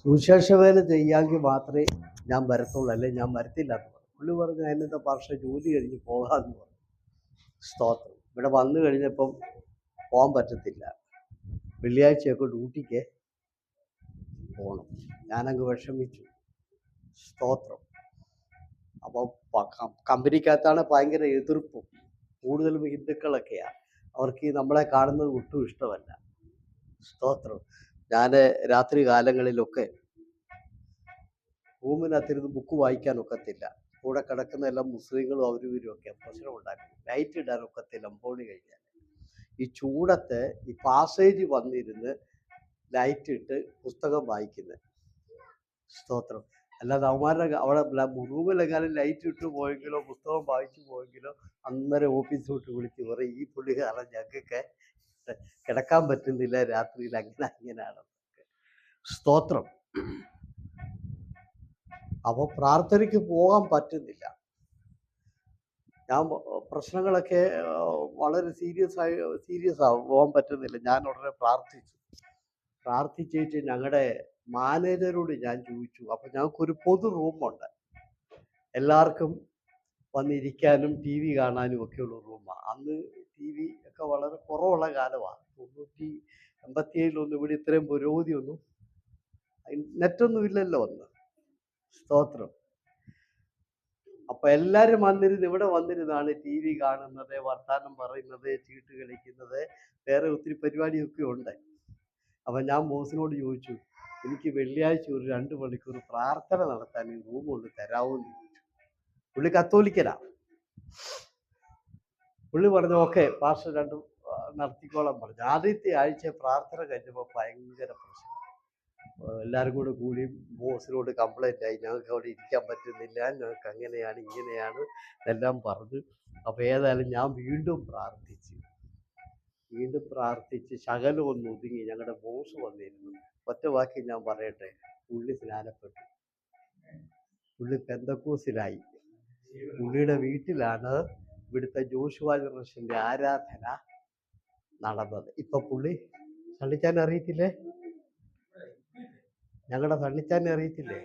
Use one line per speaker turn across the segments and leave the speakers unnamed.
സുവിശേഷ വേല ചെയ്യാമെങ്കിൽ മാത്രമേ ഞാൻ വരത്തുള്ളൂ, അല്ലെ ഞാൻ വരത്തില്ല എന്ന് പറഞ്ഞു. പുള്ളി പറഞ്ഞു അതിനത്തെ ഭാഷ ജോലി കഴിഞ്ഞ് പോകാമെന്ന് പറഞ്ഞു. സ്തോത്രം. ഇവിടെ വന്നു കഴിഞ്ഞപ്പം പോകാൻ പറ്റത്തില്ല, വെള്ളിയാഴ്ചയൊക്കെ ഡ്യൂട്ടിക്ക് പോകണം. ഞാനങ്ങ് വിഷമിച്ചു. സ്തോത്രം. അപ്പോൾ കമ്പനിക്കകത്താണ് ഭയങ്കര എതിർപ്പും, കൂടുതലും ഹിന്ദുക്കളൊക്കെയാണ്. അവർക്ക് ഈ നമ്മളെ കാണുന്നത് ഒട്ടും ഇഷ്ടമല്ല. സ്തോത്രം. ഞാൻ രാത്രി കാലങ്ങളിലൊക്കെ റൂമിനകത്തിരുന്ന് ബുക്ക് വായിക്കാനൊക്കത്തില്ല. കൂടെ കിടക്കുന്നതെല്ലാം മുസ്ലിങ്ങളും അവരും ഇവരും ഒക്കെ പ്രശ്നം ഉണ്ടാക്കും. ലൈറ്റ് ഇടാനൊക്കത്തില്ല അമ്പോണി കഴിഞ്ഞാൽ. ഈ ചൂടത്ത് ഈ പാസേജ് വന്നിരുന്ന് ലൈറ്റ് ഇട്ട് പുസ്തകം വായിക്കുന്നത്. സ്തോത്രം. അല്ലാതെ അവന്മാരുടെ അവിടെ റൂമിലെങ്ങാനും ലൈറ്റ് ഇട്ട് പോയെങ്കിലോ പുസ്തകം വായിച്ചു പോയെങ്കിലോ അന്നേരം ഓഫീസിലോട്ട് വിളിച്ച് പറയും, ഈ പുള്ളി കാരണം ഞങ്ങൾക്ക് കിടക്കാൻ പറ്റുന്നില്ല രാത്രിയിൽ, അങ്ങനെയാണ്. സ്തോത്രം. അപ്പോൾ പ്രാർത്ഥനയ്ക്ക് പോകാൻ പറ്റുന്നില്ല. ഞാൻ പ്രശ്നങ്ങളൊക്കെ വളരെ സീരിയസ് ആവും, പോകാൻ പറ്റുന്നില്ല. ഞാൻ ഉടനെ പ്രാർത്ഥിച്ചിട്ട് ഞങ്ങളുടെ മാനേജരോട് ഞാൻ ചോദിച്ചു. അപ്പം ഞങ്ങൾക്കൊരു പൊതു റൂമുണ്ട്, എല്ലാവർക്കും വന്നിരിക്കാനും ടി വി കാണാനും ഒക്കെയുള്ള റൂമാണ്. അന്ന് ടി വി ഒക്കെ വളരെ കുറവുള്ള കാലമാണ്. 1987 ഇവിടെ ഇത്രയും പുരോഗതിയൊന്നും, നെറ്റൊന്നും ഇല്ലല്ലോ അന്ന്. സ്തോത്രം. അപ്പൊ എല്ലാരും ഇവിടെ വന്നിരുന്നാണ് ടി വി കാണുന്നത്, വർത്താനം പറയുന്നത്, ചീട്ട് കളിക്കുന്നത്, വേറെ ഒത്തിരി പരിപാടിയൊക്കെ ഉണ്ട്. അപ്പൊ ഞാൻ ബോസിനോട് ചോദിച്ചു, എനിക്ക് വെള്ളിയാഴ്ച ഒരു 2 മണിക്കൂർ പ്രാർത്ഥന നടത്താൻ ഈ റൂം കൊണ്ട് തരാമെന്ന് ചോദിച്ചു. പുള്ളി കത്തോലിക്കനാ. പുള്ളി പറഞ്ഞു ഓക്കെ പാസ്റ്റർ 2 നടത്തിക്കോളാൻ പറഞ്ഞു. ആദ്യത്തെ ആഴ്ച പ്രാർത്ഥന കഴിഞ്ഞപ്പോൾ ഭയങ്കര പ്രശ്നം. എല്ലാവരും കൂടി ബോസിനോട് കംപ്ലൈൻ്റ് ആയി, ഞങ്ങൾക്ക് അവിടെ ഇരിക്കാൻ പറ്റുന്നില്ല, ഞങ്ങൾക്ക് അങ്ങനെയാണ് ഇങ്ങനെയാണ് എല്ലാം പറഞ്ഞു. അപ്പോൾ ഏതായാലും ഞാൻ വീണ്ടും പ്രാർത്ഥിച്ച് ശകലം ഒന്ന് ഒതുങ്ങി. ഞങ്ങളുടെ ബോസ് വന്നിരുന്നു. ഒറ്റ വാക്കി ഞാൻ പറയട്ടെ, പുള്ളി സ്നാനപ്പെട്ടു, പുള്ളി പെന്തക്കോസിലായി. പുള്ളിയുടെ വീട്ടിലാണ് ഇവിടുത്തെ ജോഷുവ ജനറേഷൻ്റെ ആരാധന നടന്നത്. ഇപ്പൊ പുള്ളി തള്ളിച്ചാൻ അറിയത്തില്ലേ, ഞങ്ങളുടെ തള്ളിച്ചാനെ അറിയത്തില്ലേ?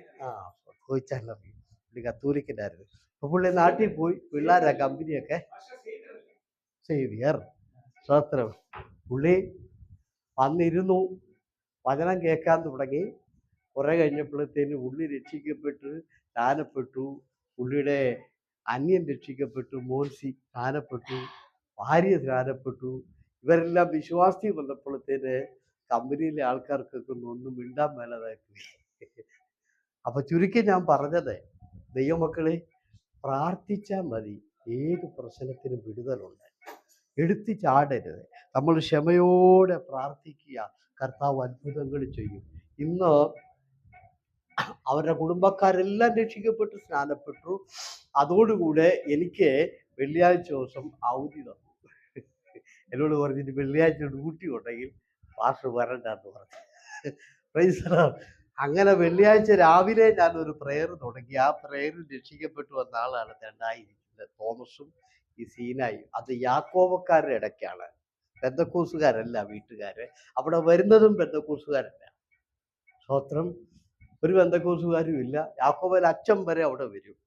ചോദിച്ചാൻ അറിയും. പുള്ളി കത്തോലിക്കനായിരുന്നു. അപ്പൊ പുള്ളി നാട്ടിൽ പോയി പിള്ളേരാ കമ്പനിയൊക്കെ സേവിയർ. സ്തോത്രം. പുള്ളി വന്നിരുന്നു, വചനം കേൾക്കാൻ തുടങ്ങി. കുറെ കഴിഞ്ഞപ്പോഴത്തേന് പുള്ളി രക്ഷിക്കപ്പെട്ടു, സ്നാനപ്പെട്ടു. പുള്ളിയുടെ അന്യൻ രക്ഷിക്കപ്പെട്ടു, മോൻസി സ്നാനപ്പെട്ടു, ഭാര്യ സ്നാനപ്പെട്ടു. ഇവരെല്ലാം വിശ്വാസി വന്നപ്പോഴത്തേന് കമ്പനിയിലെ ആൾക്കാർക്കൊക്കെ ഒന്നും മിണ്ടാൻ മേലതാക്കി. അപ്പൊ ചുരുക്കി ഞാൻ പറഞ്ഞത്, ദൈവമക്കളെ പ്രാർത്ഥിച്ചാൽ മതി, ഏത് പ്രശ്നത്തിനും വിടുതലുണ്ട്. എടുത്തു ചാടരുത്. നമ്മൾ ക്ഷമയോടെ പ്രാർത്ഥിക്കുക, കർത്താവ് അത്ഭുതങ്ങൾ ചെയ്യും. ഇന്ന് അവരുടെ കുടുംബക്കാരെല്ലാം രക്ഷിക്കപ്പെട്ടു, സ്നാനപ്പെട്ടു. അതോടുകൂടെ എനിക്ക് വെള്ളിയാഴ്ച ദിവസം അവധി തന്നു. എന്നോട് പറഞ്ഞിട്ട് വെള്ളിയാഴ്ച ഡ്യൂട്ടി ഉണ്ടെങ്കിൽ പാസ്റ്റർ വരണ്ടെന്ന് പറഞ്ഞു. അങ്ങനെ വെള്ളിയാഴ്ച രാവിലെ ഞാനൊരു പ്രെയർ തുടങ്ങി. ആ പ്രെയറിൽ രക്ഷിക്കപ്പെട്ടു വന്ന ആളാണ് രണ്ടായിരിക്കുന്നത് തോമസും ഈ സീനായും. അത് യാക്കോബക്കാരുടെ ഇടയ്ക്കാണ്, പെന്തക്കോസുകാരല്ല വീട്ടുകാര്. അവിടെ വരുന്നതും പെന്തക്കോസുകാരല്ല. സ്തോത്രം. ഒരു പെന്തക്കോസുകാരും ഇല്ല. യാക്കോബൻ അച്ഛൻ വരെ അവിടെ വരും.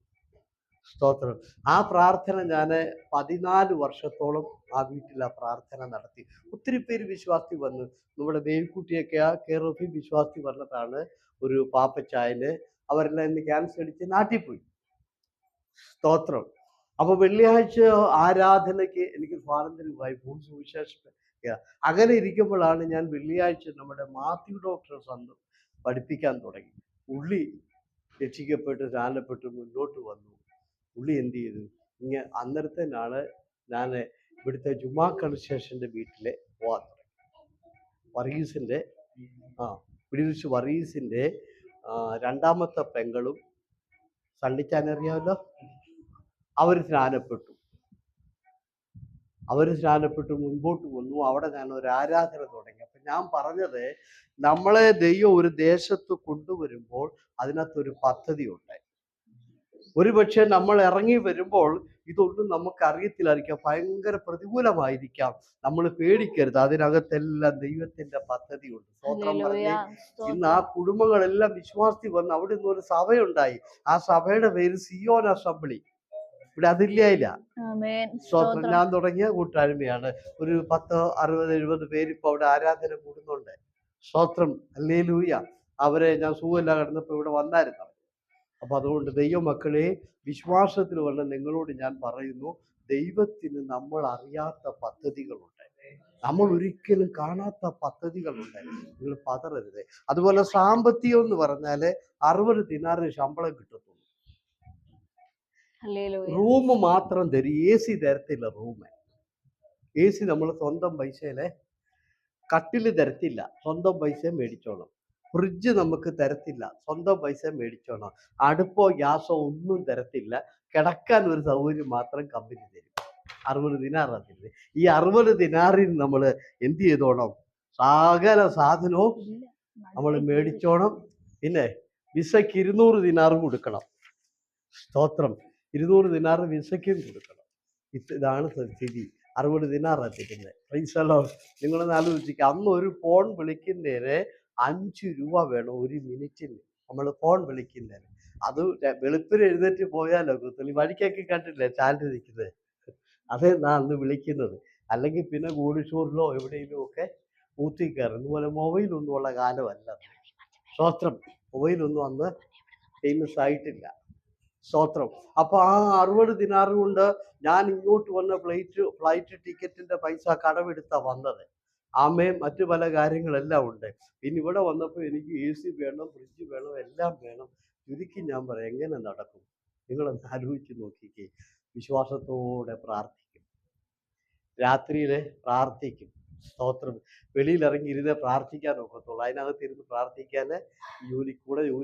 സ്തോത്രം. ആ പ്രാർത്ഥന ഞാൻ 14 വർഷത്തോളം ആ വീട്ടിൽ ആ പ്രാർത്ഥന നടത്തി. ഒത്തിരി പേര് വിശ്വാസി വന്നു. നമ്മുടെ ദേവിക്കുട്ടിയൊക്കെ ആ കേറോഫി വിശ്വാസി വന്നതാണ്. ഒരു പാപ്പച്ചായന് അവരെല്ലാം ഇന്ന് ക്യാൻസർ അടിച്ച് നാട്ടിൽ പോയി. സ്തോത്രം. അപ്പൊ വെള്ളിയാഴ്ച ആരാധനയ്ക്ക് എനിക്ക് സ്വാതന്ത്ര്യമായി, സുവിശേഷം. അങ്ങനെ ഇരിക്കുമ്പോഴാണ് ഞാൻ വെള്ളിയാഴ്ച നമ്മുടെ മാത്യു ഡോക്ടറെ പഠിപ്പിക്കാൻ തുടങ്ങി. പുള്ളി രക്ഷിക്കപ്പെട്ട് സ്നാനപ്പെട്ട് മുന്നോട്ട് വന്നു. പുള്ളി എന്ത് ചെയ്തു, അന്നേരത്തേനാണ് ഞാൻ ഇവിടുത്തെ ജുമാ കൺസ്ട്രക്ഷൻ്റെ വീട്ടിലെ പോകാൻ തുടങ്ങി. വർഗീസിൻ്റെ രണ്ടാമത്തെ പെങ്ങളും സണ്ണിച്ചാൻ അറിയാമല്ലോ, അവർ സ്നാനപ്പെട്ടു മുൻപോട്ട് വന്നു. അവിടെ ഞാൻ ഒരു ആരാധന തുടങ്ങി. അപ്പൊ ഞാൻ പറഞ്ഞത്, നമ്മളെ ദൈവം ഒരു ദേശത്ത് കൊണ്ടുവരുമ്പോൾ അതിനകത്തൊരു പദ്ധതി ഉണ്ട്. ഒരുപക്ഷെ നമ്മൾ ഇറങ്ങി വരുമ്പോൾ ഇതൊന്നും നമുക്ക് അറിയത്തില്ലായിരിക്കാം, ഭയങ്കര പ്രതികൂലമായിരിക്കാം. നമ്മൾ പേടിക്കരുത്, അതിനകത്തെല്ലാം ദൈവത്തിന്റെ പദ്ധതിയുണ്ട്. സ്തോത്രം പറഞ്ഞേ. ഇന്ന് ആ കുടുംബങ്ങളെല്ലാം വിശ്വാസത്തിൽ വന്ന് അവിടെ നിന്ന് ഒരു സഭയുണ്ടായി. ആ സഭയുടെ പേര് സിയോൻ അസംബ്ലി. ഇവിടെ അതില്ല. സ്തോത്രം. ഞാൻ തുടങ്ങിയ കൂട്ടായ്മയാണ്. ഒരു 10, 60, 70 പേര് ഇപ്പൊ അവിടെ ആരാധന കൂടുന്നുണ്ട്. സ്തോത്രം. ഹല്ലേലൂയ. അവരെ ഞാൻ സുഖമില്ല കിടന്നപ്പോ ഇവിടെ വന്നായിരുന്നു. അപ്പൊ അതുകൊണ്ട് ദൈവമക്കളെ, വിശ്വാസത്തിൽ വന്ന നിങ്ങളോട് ഞാൻ പറയുന്നു, ദൈവത്തിന് നമ്മൾ അറിയാത്ത പദ്ധതികളുണ്ട്, നമ്മൾ ഒരിക്കലും കാണാത്ത പദ്ധതികളുണ്ട്. നിങ്ങൾ പതറരുത്. അതുപോലെ സാമ്പത്തികം എന്ന് പറഞ്ഞാല് 60 ദിനാറിന് ശമ്പളം കിട്ടത്തുള്ളൂ. റൂം മാത്രം തരും, AC തരത്തില്ല. റൂം AC നമ്മൾ സ്വന്തം പൈസയിലെ, കട്ടില് തരത്തില്ല, സ്വന്തം പൈസ മേടിച്ചോണം. ഫ്രിഡ്ജ് നമുക്ക് തരത്തില്ല, സ്വന്തം പൈസ മേടിച്ചോണം. അടുപ്പോ ഗ്യാസോ ഒന്നും തരത്തില്ല, കിടക്കാൻ ഒരു സൗകര്യം മാത്രം കമ്പനി തരും. 60 ദിനാറാണ്. ഈ 60 ദിനാറിൽ നമ്മൾ എന്ത് ചെയ്തോണം? സകല സാധനവും നമ്മൾ മേടിച്ചോണം. പിന്നെ വിസയ്ക്ക് 200 ദിനാറും കൊടുക്കണം. സ്തോത്രം. 200 ദിനാറ് വിസയ്ക്കും കൊടുക്കണം. ഇതാണ് സ്ഥിതി. 60 ദിനാറാണ് തരുന്നത്. Price the Lord. നിങ്ങളൊന്ന് ആലോചിക്കുക, അന്ന് ഒരു ഫോൺ വിളിക്കുന്നതിന് 5 രൂപ വേണം ഒരു മിനിറ്റിന്. നമ്മൾ ഫോൺ വിളിക്കുന്നതിന്. അത് വെളുപ്പിന് എഴുന്നേറ്റ് പോയാലോ കുത്തലി വഴിക്കൊക്കെ കണ്ടില്ലേ ചാനൽ നിൽക്കുന്നത്? അതേ ഞാൻ അന്ന് വിളിക്കുന്നത്. അല്ലെങ്കിൽ പിന്നെ ഗോഡിഷോറിലോ എവിടെയെങ്കിലും ഒക്കെ ഊത്തി കയറും. ഇതുപോലെ മൊബൈലൊന്നും ഉള്ള കാലമല്ല. സ്തോത്രം. മൊബൈലൊന്നും അന്ന് ഫേമസ് ആയിട്ടില്ല. സ്തോത്രം. അപ്പൊ ആ 60 ദിനാറ് കൊണ്ട് ഞാൻ ഇങ്ങോട്ട് വന്ന ഫ്ലൈറ്റ് ടിക്കറ്റിന്റെ പൈസ കടമെടുത്താ വന്നത്. ആമേ. മറ്റു പല കാര്യങ്ങളെല്ലാം ഉണ്ട്. പിന്നെ ഇവിടെ വന്നപ്പോൾ എനിക്ക് AC വേണം, ഫ്രിഡ്ജ് വേണം, എല്ലാം വേണം. ചുരുക്കി ഞാൻ പറയാം, എങ്ങനെ നടക്കും? നിങ്ങളൊന്ന് ആലോചിച്ച് നോക്കിക്കേ. വിശ്വാസത്തോടെ പ്രാർത്ഥിക്കും, രാത്രിയില് പ്രാർത്ഥിക്കും. സ്തോത്രം. വെളിയിലിറങ്ങി ഇരുന്ന് പ്രാർത്ഥിക്കാൻ ഒക്കത്തുള്ളൂ. അതിനകത്തിരുന്ന് പ്രാർത്ഥിക്കാന് ജോലി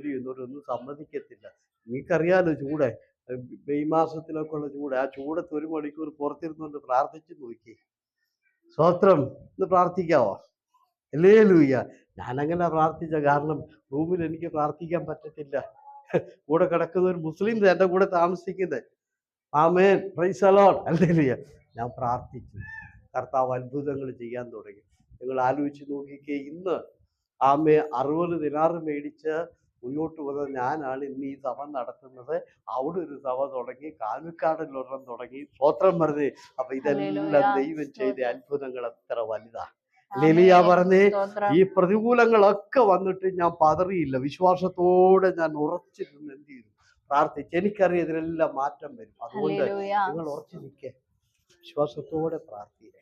ചെയ്യുന്നവരൊന്നും സമ്മതിക്കത്തില്ല. നിങ്ങൾക്കറിയാലോ ചൂട്, മെയ് മാസത്തിലൊക്കെ ഉള്ള ചൂട്. ആ ചൂടത്ത് 1 മണിക്കൂർ പുറത്തിരുന്നുകൊണ്ട് പ്രാർത്ഥിച്ചു നോക്കി. സ്തോത്രം. ഇന്ന് പ്രാർത്ഥിക്കാവോ? ഹല്ലേലൂയ. ഞാനങ്ങനെ പ്രാർത്ഥിച്ച കാരണം റൂമിൽ എനിക്ക് പ്രാർത്ഥിക്കാൻ പറ്റത്തില്ല. കൂടെ കിടക്കുന്ന ഒരു മുസ്ലിം എൻ്റെ കൂടെ താമസിക്കുന്നത്. ആമേൻ. Praise the lord. ഹല്ലേലൂയ. ഞാൻ പ്രാർത്ഥിച്ചു. കർത്താവ് അത്ഭുതങ്ങൾ ചെയ്യാൻ തുടങ്ങി. നിങ്ങൾ ആലോചിച്ച് നോക്കിക്കേ. ഇന്ന് 60 ദിനാറ് മേടിച്ച് മുന്നോട്ട് വന്ന ഞാനാണ് ഇന്ന് ഈ സഭ നടത്തുന്നത്. അവിടെ ഒരു സഭ തുടങ്ങി, കാൽക്കാടിൽ ഒരെണ്ണം തുടങ്ങി. സ്തോത്രം പറഞ്ഞേ. അപ്പൊ ഇതെല്ലാം ദൈവം ചെയ്ത അത്ഭുതങ്ങൾ എത്ര വലുതാ. ലിലിയ പറഞ്ഞേ, ഈ പ്രതികൂലങ്ങളൊക്കെ വന്നിട്ട് ഞാൻ പതറിയില്ല. വിശ്വാസത്തോടെ ഞാൻ ഉറച്ചിരുന്ന് എന്ത് ചെയ്തു? പ്രാർത്ഥിച്ചു. എനിക്കറിയാം ഇതിനെല്ലാം മാറ്റം വരും. അതുകൊണ്ട് നിങ്ങൾ ഉറച്ചു നിൽക്കേ, വിശ്വാസത്തോടെ പ്രാർത്ഥിക്കേ.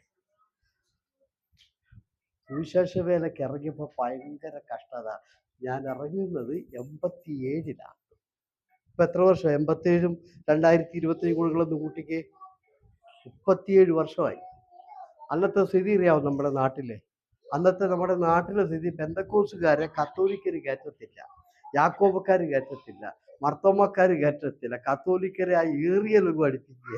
സുവിശേഷ വേലയ്ക്ക് ഇറങ്ങിയപ്പോ ഭയങ്കര കഷ്ടത. ഞാൻ ഇറങ്ങുന്നത് 87-ലാണ്. ഇപ്പൊ എത്ര വർഷം? 87-ഉം 2020 കൂടികളൊന്ന് കൂട്ടിക്ക് 37 വർഷമായി. അന്നത്തെ സ്ഥിതി അറിയാവും നമ്മുടെ നാട്ടിലെ. അന്നത്തെ നമ്മുടെ നാട്ടിലെ സ്ഥിതി, പെന്തക്കോസുകാരെ കത്തോലിക്കര് കയറ്റത്തില്ല, യാക്കോബക്കാര് കയറ്റത്തില്ല, മർത്തോമക്കാര് കയറ്റത്തില്ല, കത്തോലിക്കരെ ആ ഏറിയലൊന്നും അടുപ്പിക്കുക.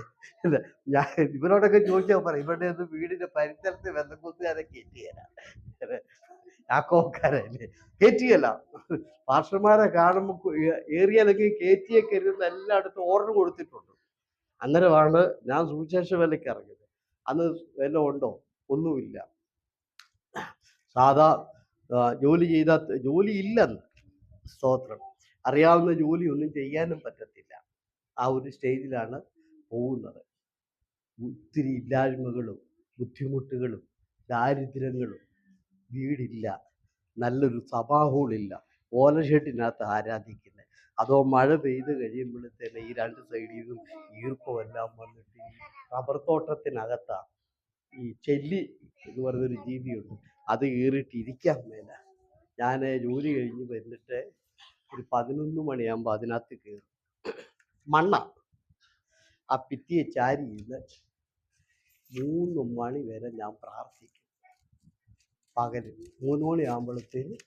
ഞാൻ ഇവരോടൊക്കെ ചോദിച്ചാൽ പറയും, ഇവരുടെ ഒന്നും വീടിന്റെ പരിസരത്ത് പെന്തക്കോസുകാരെ കയറ്റിയല്ല, യാക്കോബക്കാരല്ലേ കയറ്റിയല്ല. പാസ്റ്റർമാരെ കാണുമ്പോൾ ഏറിയലൊക്കെ കയറ്റിയൊക്കെ ഇരുന്ന് എല്ലായിടത്തും ഓർഡർ കൊടുത്തിട്ടുണ്ട്. അന്നേരമാണ് ഞാൻ സുവിശേഷ വേലയ്ക്ക് ഇറങ്ങിയത്. അന്ന് വല്ലതും ഉണ്ടോ? ഒന്നുമില്ല. സാധാ ജോലി ഇല്ലെന്ന്. സ്തോത്രം. അറിയാവുന്ന ജോലി ഒന്നും ചെയ്യാനും പറ്റത്തില്ല. ആ ഒരു സ്റ്റേജിലാണ് പോകുന്നത്. ഒത്തിരി ഇല്ലായ്മകളും ബുദ്ധിമുട്ടുകളും ദാരിദ്ര്യങ്ങളും. വീടില്ല, നല്ലൊരു സഭാഹോളില്ല, ഓലഷെട്ടിനകത്ത് ആരാധിക്കുന്നത്. അതോ മഴ പെയ്ത് കഴിയുമ്പോഴത്തേന് ഈ 2 സൈഡിൽ നിന്നും ഈർപ്പമെല്ലാം വന്നിട്ട് ഈ റബ്ബർ തോട്ടത്തിനകത്താണ് ഈ ചെല്ലി എന്ന് പറയുന്നൊരു ജീവിയുണ്ട്. അത് കയറിയിട്ട് ഇരിക്കാൻ മേല. ഞാൻ ജോലി കഴിഞ്ഞ് വന്നിട്ട് ഒരു 11 മണിയാകുമ്പോൾ അതിനകത്ത് കയറും. മണ്ണ. ആ ഭിത്തിയെ ചാരി ഇരുന്ന് 3 മണി വരെ ഞാൻ പ്രാർത്ഥിക്കും. പകല് 3 മണിയാകുമ്പോഴത്തേന്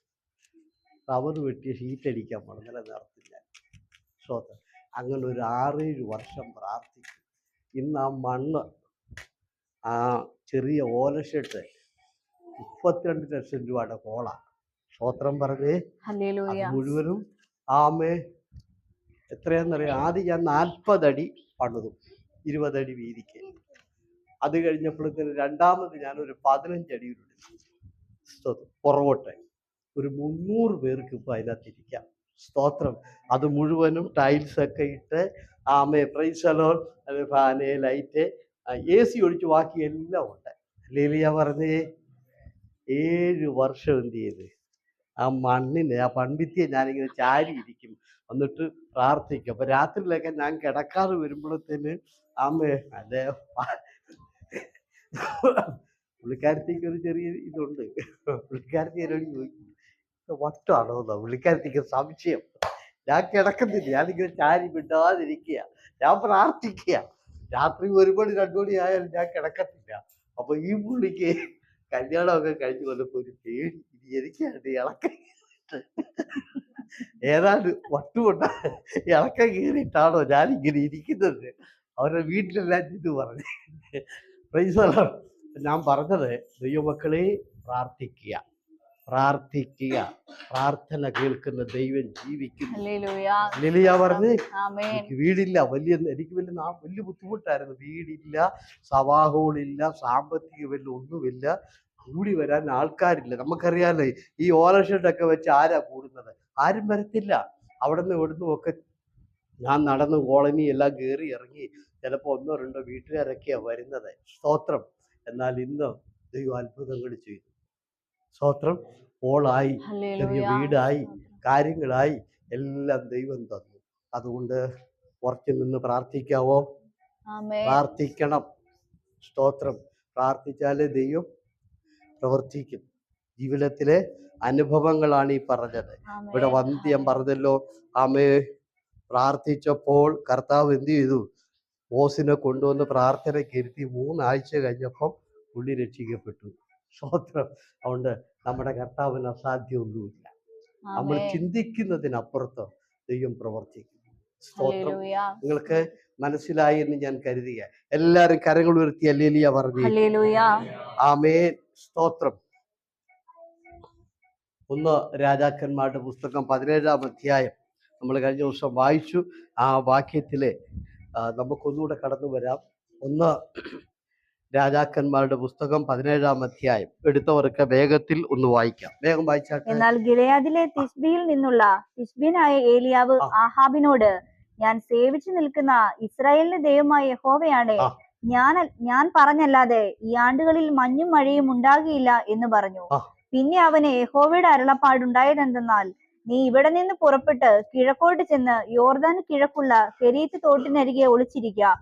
റബ്ബർ വെട്ടിയ ഷീറ്റടിക്കാൻ പോകണം. നില നിർത്തില്ല. ശ്രോത്രം. അങ്ങനെ ഒരു 6-7 വർഷം പ്രാർത്ഥിക്കും. ഇന്ന് ആ മണ്ണ്, ആ ചെറിയ ഓലഷെട്ട് 32 ലക്ഷം രൂപയുടെ കോളാണ്. സ്തോത്രം പറഞ്ഞേ. അത് മുഴുവനും എത്രയാണെന്നറിയാം? ആദ്യം ഞാൻ 40 അടി പണിതു. 20 അടി വീതിക്ക്. അത് കഴിഞ്ഞപ്പോഴത്തേന് രണ്ടാമത് ഞാനൊരു 15 അടിയിലുണ്ട് പുറകോട്ട്. ഒരു 300 പേർക്ക് ഇപ്പൊ അതിനകത്ത് ഇരിക്കാം. സ്തോത്രം. അത് മുഴുവനും ടൈൽസ് ഒക്കെ ഇട്ട് price alone, fan, light, AC ഒഴിച്ച് ബാക്കി എല്ലാം ഉണ്ട്. ഹല്ലേലൂയ പറഞ്ഞേ. 7 വർഷം എന്ത് ചെയ്ത് ആ മണ്ണിന് ആ പണ്ഡിത്തിയെ ഞാനിങ്ങനെ ചാരി ഇരിക്കും, എന്നിട്ട് പ്രാർത്ഥിക്കും. അപ്പൊ രാത്രിയിലൊക്കെ ഞാൻ കിടക്കാതെ വരുമ്പോഴത്തേന് അതെ പുള്ളിക്കാരത്തേക്ക് ഒരു ചെറിയ ഇതുണ്ട്. പുള്ളിക്കാരത്തി എന്നോട് ചോദിക്കും വട്ടാണോ എന്നാ പുള്ളിക്കാരത്തേക്ക് സംശയം. ഞാൻ കിടക്കുന്നില്ല, ഞാനിങ്ങനെ ചാരി വിടാതിരിക്കുക, ഞാൻ പ്രാർത്ഥിക്കുക. രാത്രി 1 മണി 2 മണി ആയാലും ഞാൻ കിടക്കത്തില്ല. അപ്പൊ ഈ പുള്ളിക്ക് കല്യാണമൊക്കെ കഴിഞ്ഞ് വന്നപ്പോ ഒരു പേടി, എനിക്കാണ് ഇളക്കം ഏതാണ്ട് വട്ടുകൊണ്ട ഇളക്കം കീറിയിട്ടാണോ ഞാനിങ്ങനെ ഇരിക്കുന്നത്. അവരുടെ വീട്ടിലെല്ലാം ഇത് പറഞ്ഞു. ഞാൻ പറഞ്ഞത് ദൈവമക്കളെ പ്രാർത്ഥിക്കുക, പ്രാർത്ഥിക്കുക. പ്രാർത്ഥന കേൾക്കുന്ന ദൈവം ജീവിക്കുന്നു. ഹല്ലേലൂയ പറഞ്ഞ്. എനിക്ക് വീടില്ല, എനിക്ക് വലിയ ബുദ്ധിമുട്ടായിരുന്നു. വീടില്ല, സഭാഹോളില്ല, സാമ്പത്തിക വല്ല ഒന്നുമില്ല, കൂടി വരാൻ ആൾക്കാരില്ല. നമുക്കറിയാലോ ഈ ഓലഷെഡൊക്കെ വെച്ച് ആരാ കൂടുന്നത്? ആരും വരത്തില്ല. അവിടുന്ന് ഇവിടുന്ന് ഒക്കെ ഞാൻ നടന്ന് കോളനി എല്ലാം കയറി ഇറങ്ങി ചിലപ്പോൾ 1 2 വീട്ടുകാരൊക്കെയാ വരുന്നത്. സ്തോത്രം. എന്നാൽ ഇന്ന് ദൈവം അത്ഭുതങ്ങൾ ചെയ്തു. സ്തോത്രം. ഓളായി, ചെറിയ വീടായി, കാര്യങ്ങളായി, എല്ലാം ദൈവം തന്നു. അതുകൊണ്ട് കുറച്ച് നിന്ന് പ്രാർത്ഥിക്കാവോ? പ്രാർത്ഥിക്കണം. സ്തോത്രം. പ്രാർത്ഥിച്ചാലേ ദൈവം പ്രവർത്തിക്കും. ജീവിതത്തിലെ അനുഭവങ്ങളാണ് ഈ പറഞ്ഞത്. ഇവിടെ വന്ധ്യം പറഞ്ഞല്ലോ, പ്രാർത്ഥിച്ചപ്പോൾ കർത്താവ് എന്ത് ചെയ്തു? ബോസിനെ കൊണ്ടുവന്ന് പ്രാർത്ഥനയ്ക്ക് ഇരുത്തി 3 ആഴ്ച കഴിഞ്ഞപ്പം പുള്ളി രക്ഷിക്കപ്പെട്ടു. സ്തോത്രം. അതുകൊണ്ട് നമ്മുടെ കർത്താവിന് അസാധ്യമൊന്നുമില്ല. നമ്മൾ ചിന്തിക്കുന്നതിനപ്പുറത്ത് ദൈവം പ്രവർത്തിക്കും. സ്തോത്രം. നിങ്ങൾക്ക് മനസ്സിലായി എന്ന് ഞാൻ കരുതുക. എല്ലാരും കരങ്ങൾ ഉയർത്തി ഹല്ലേലൂയ പറഞ്ഞു. ആമേൻ. സ്തോത്രം. 1 രാജാക്കന്മാരുടെ പുസ്തകം 17-ാം അധ്യായം നമ്മൾ കഴിഞ്ഞ ദിവസം വായിച്ചു. ആ വാക്യത്തിലെ നമുക്കൊന്നുകൂടെ കടന്നു വരാം. 1 രാജാക്കന്മാരുടെ പുസ്തകം 17-ാം അധ്യായം എടുത്തവർക്ക് വേഗത്തിൽ ഒന്ന് വായിക്കാം. വേഗം വായിച്ചാട്ടെ.
എന്നാൽ ഗിലെയാദിലെ തിശ്ബിയിൽ നിന്നുള്ള തിശ്ബിനായ ഏലിയാവ് ആഹാബിനോട്, ഞാൻ സേവിച്ചു നിൽക്കുന്ന ഇസ്രായേലിന്റെ ദൈവമായ യഹോവയാണ്, ഞാൻ പറഞ്ഞല്ലാതെ ഈ ആണ്ടുകളിൽ മഞ്ഞും മഴയും ഉണ്ടാകിയില്ല എന്ന് പറഞ്ഞു. പിന്നെ അവന് യഹോവയുടെ അരുളപ്പാടുണ്ടായതെന്തെന്നാൽ, നീ ഇവിടെ നിന്ന് പുറപ്പെട്ട് കിഴക്കോട്ട് ചെന്ന് യോർദാൻ കിഴക്കുള്ള കെരീത്ത് തോട്ടിനരികെ ഒളിച്ചിരിക്കുക.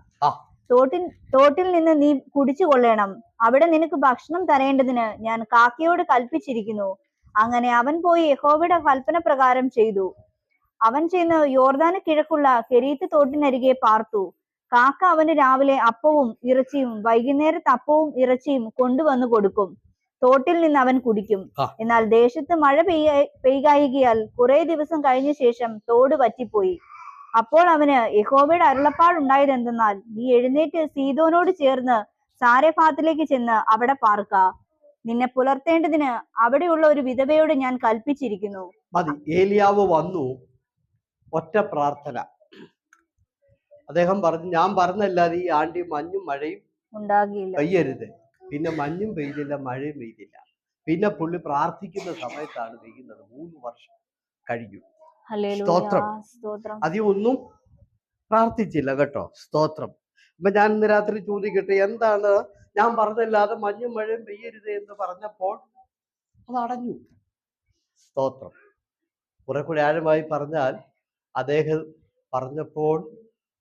തോട്ടിൽ നിന്ന് നീ കുടിച്ചു കൊള്ളേണം. അവിടെ നിനക്ക് ഭക്ഷണം തരേണ്ടതിന് ഞാൻ കാക്കയോട് കൽപ്പിച്ചിരിക്കുന്നു. അങ്ങനെ അവൻ പോയി യഹോവയുടെ കൽപ്പന പ്രകാരം ചെയ്തു. അവൻ ചെന്ന് യോർദാന് കിഴക്കുള്ള കെരീത്ത് തോട്ടിനരികെ പാർത്തു. കാക്ക അവന് രാവിലെ അപ്പവും ഇറച്ചിയും വൈകുന്നേരത്ത് അപ്പവും ഇറച്ചിയും കൊണ്ടുവന്നു കൊടുക്കും. തോട്ടിൽ നിന്ന് അവൻ കുടിക്കും. എന്നാൽ ദേശത്ത് മഴ പെയ്യായികയാൽ കുറെ ദിവസം കഴിഞ്ഞ ശേഷം തോട് വറ്റിപ്പോയി. അപ്പോൾ അവന് യഹോവയുടെ അരുളപ്പാടുണ്ടായതെന്തെന്നാൽ, നീ എഴുന്നേറ്റ് സീദോനോട് ചേർന്ന് സാരെഫാത്തിലേക്ക് ചെന്ന് അവിടെ പാർക്ക. നിന്നെ പുലർത്തേണ്ടതിന് അവിടെയുള്ള ഒരു വിധവയോട് ഞാൻ കൽപ്പിച്ചിരിക്കുന്നു.
മതി. ഏലിയാവ് വന്നു, ഒറ്റ പ്രാർത്ഥന. അദ്ദേഹം പറഞ്ഞു, ഞാൻ പറഞ്ഞല്ലാതെ ഈ ആണ്ടി മഞ്ഞും മഴയും
ഉണ്ടാകില്ല,
പെയ്യരുത്. പിന്നെ മഞ്ഞും പെയ്തില്ല, മഴയും പെയ്തില്ല. പിന്നെ പുള്ളി പ്രാർത്ഥിക്കുന്ന സമയത്താണ് പെയ്യുന്നത്. 3 വർഷം കഴിഞ്ഞു. സ്തോത്രം. അധികം ഒന്നും പ്രാർത്ഥിച്ചില്ല കേട്ടോ. സ്തോത്രം. അപ്പൊ ഞാൻ ഇന്ന് രാത്രി ചോദിക്കട്ടെ, എന്താണ് ഞാൻ പറഞ്ഞല്ലാതെ മഞ്ഞും മഴയും പെയ്യരുത് എന്ന് പറഞ്ഞപ്പോൾ അത് അടഞ്ഞു. സ്തോത്രം. കുറെ കൂടെ ആഴമായി പറഞ്ഞാൽ, അദ്ദേഹം പറഞ്ഞപ്പോൾ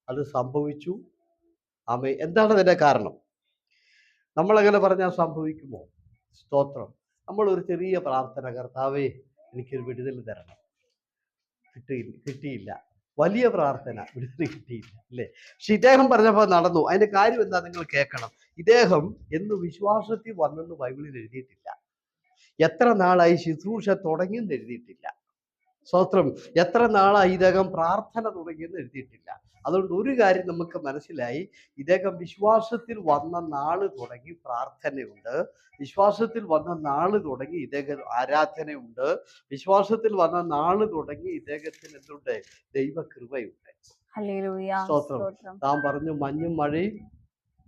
അത് സംഭവിച്ചു. എന്താണ് അതിന്റെ കാരണം? നമ്മളങ്ങനെ പറഞ്ഞാൽ സംഭവിക്കുമോ? സ്തോത്രം. നമ്മളൊരു ചെറിയ പ്രാർത്ഥന, കർത്താവേ എനിക്കൊരു വിടുതൽ തരണം, കിട്ടിയില്ല. വലിയ പ്രാർത്ഥന, വിടുതൽ കിട്ടിയില്ല, അല്ലേ? പക്ഷെ ഇദ്ദേഹം പറഞ്ഞപ്പോൾ നടന്നു. അതിന്റെ കാര്യം എന്താ നിങ്ങൾ കേൾക്കണം. ഇദ്ദേഹം എന്ന് വിശ്വാസത്തിൽ വന്നെന്ന് ബൈബിളിൽ എഴുതിയിട്ടില്ല. എത്ര നാളായി ശുശ്രൂഷ തുടങ്ങിയെന്ന് എഴുതിയിട്ടില്ല. സ്തോത്രം. എത്ര നാളായി ഇദ്ദേഹം പ്രാർത്ഥന തുടങ്ങിയെന്ന് എഴുതിയിട്ടില്ല. അതുകൊണ്ട് ഒരു കാര്യം നമുക്ക് മനസ്സിലായി, ഇദ്ദേഹം വിശ്വാസത്തിൽ വന്ന നാള് തുടങ്ങി പ്രാർത്ഥനയുണ്ട്, വിശ്വാസത്തിൽ വന്ന നാള് തുടങ്ങി ഇദ്ദേഹം ആരാധനയുണ്ട്, വിശ്വാസത്തിൽ വന്ന നാള് തുടങ്ങി ഇദ്ദേഹത്തിന് എന്തുണ്ട്? ദൈവകൃപയുണ്ട്.
ഹല്ലേലൂയ.
സ്തോത്രം.
സ്തോത്രം.
താൻ പറഞ്ഞു മഞ്ഞും മഴയും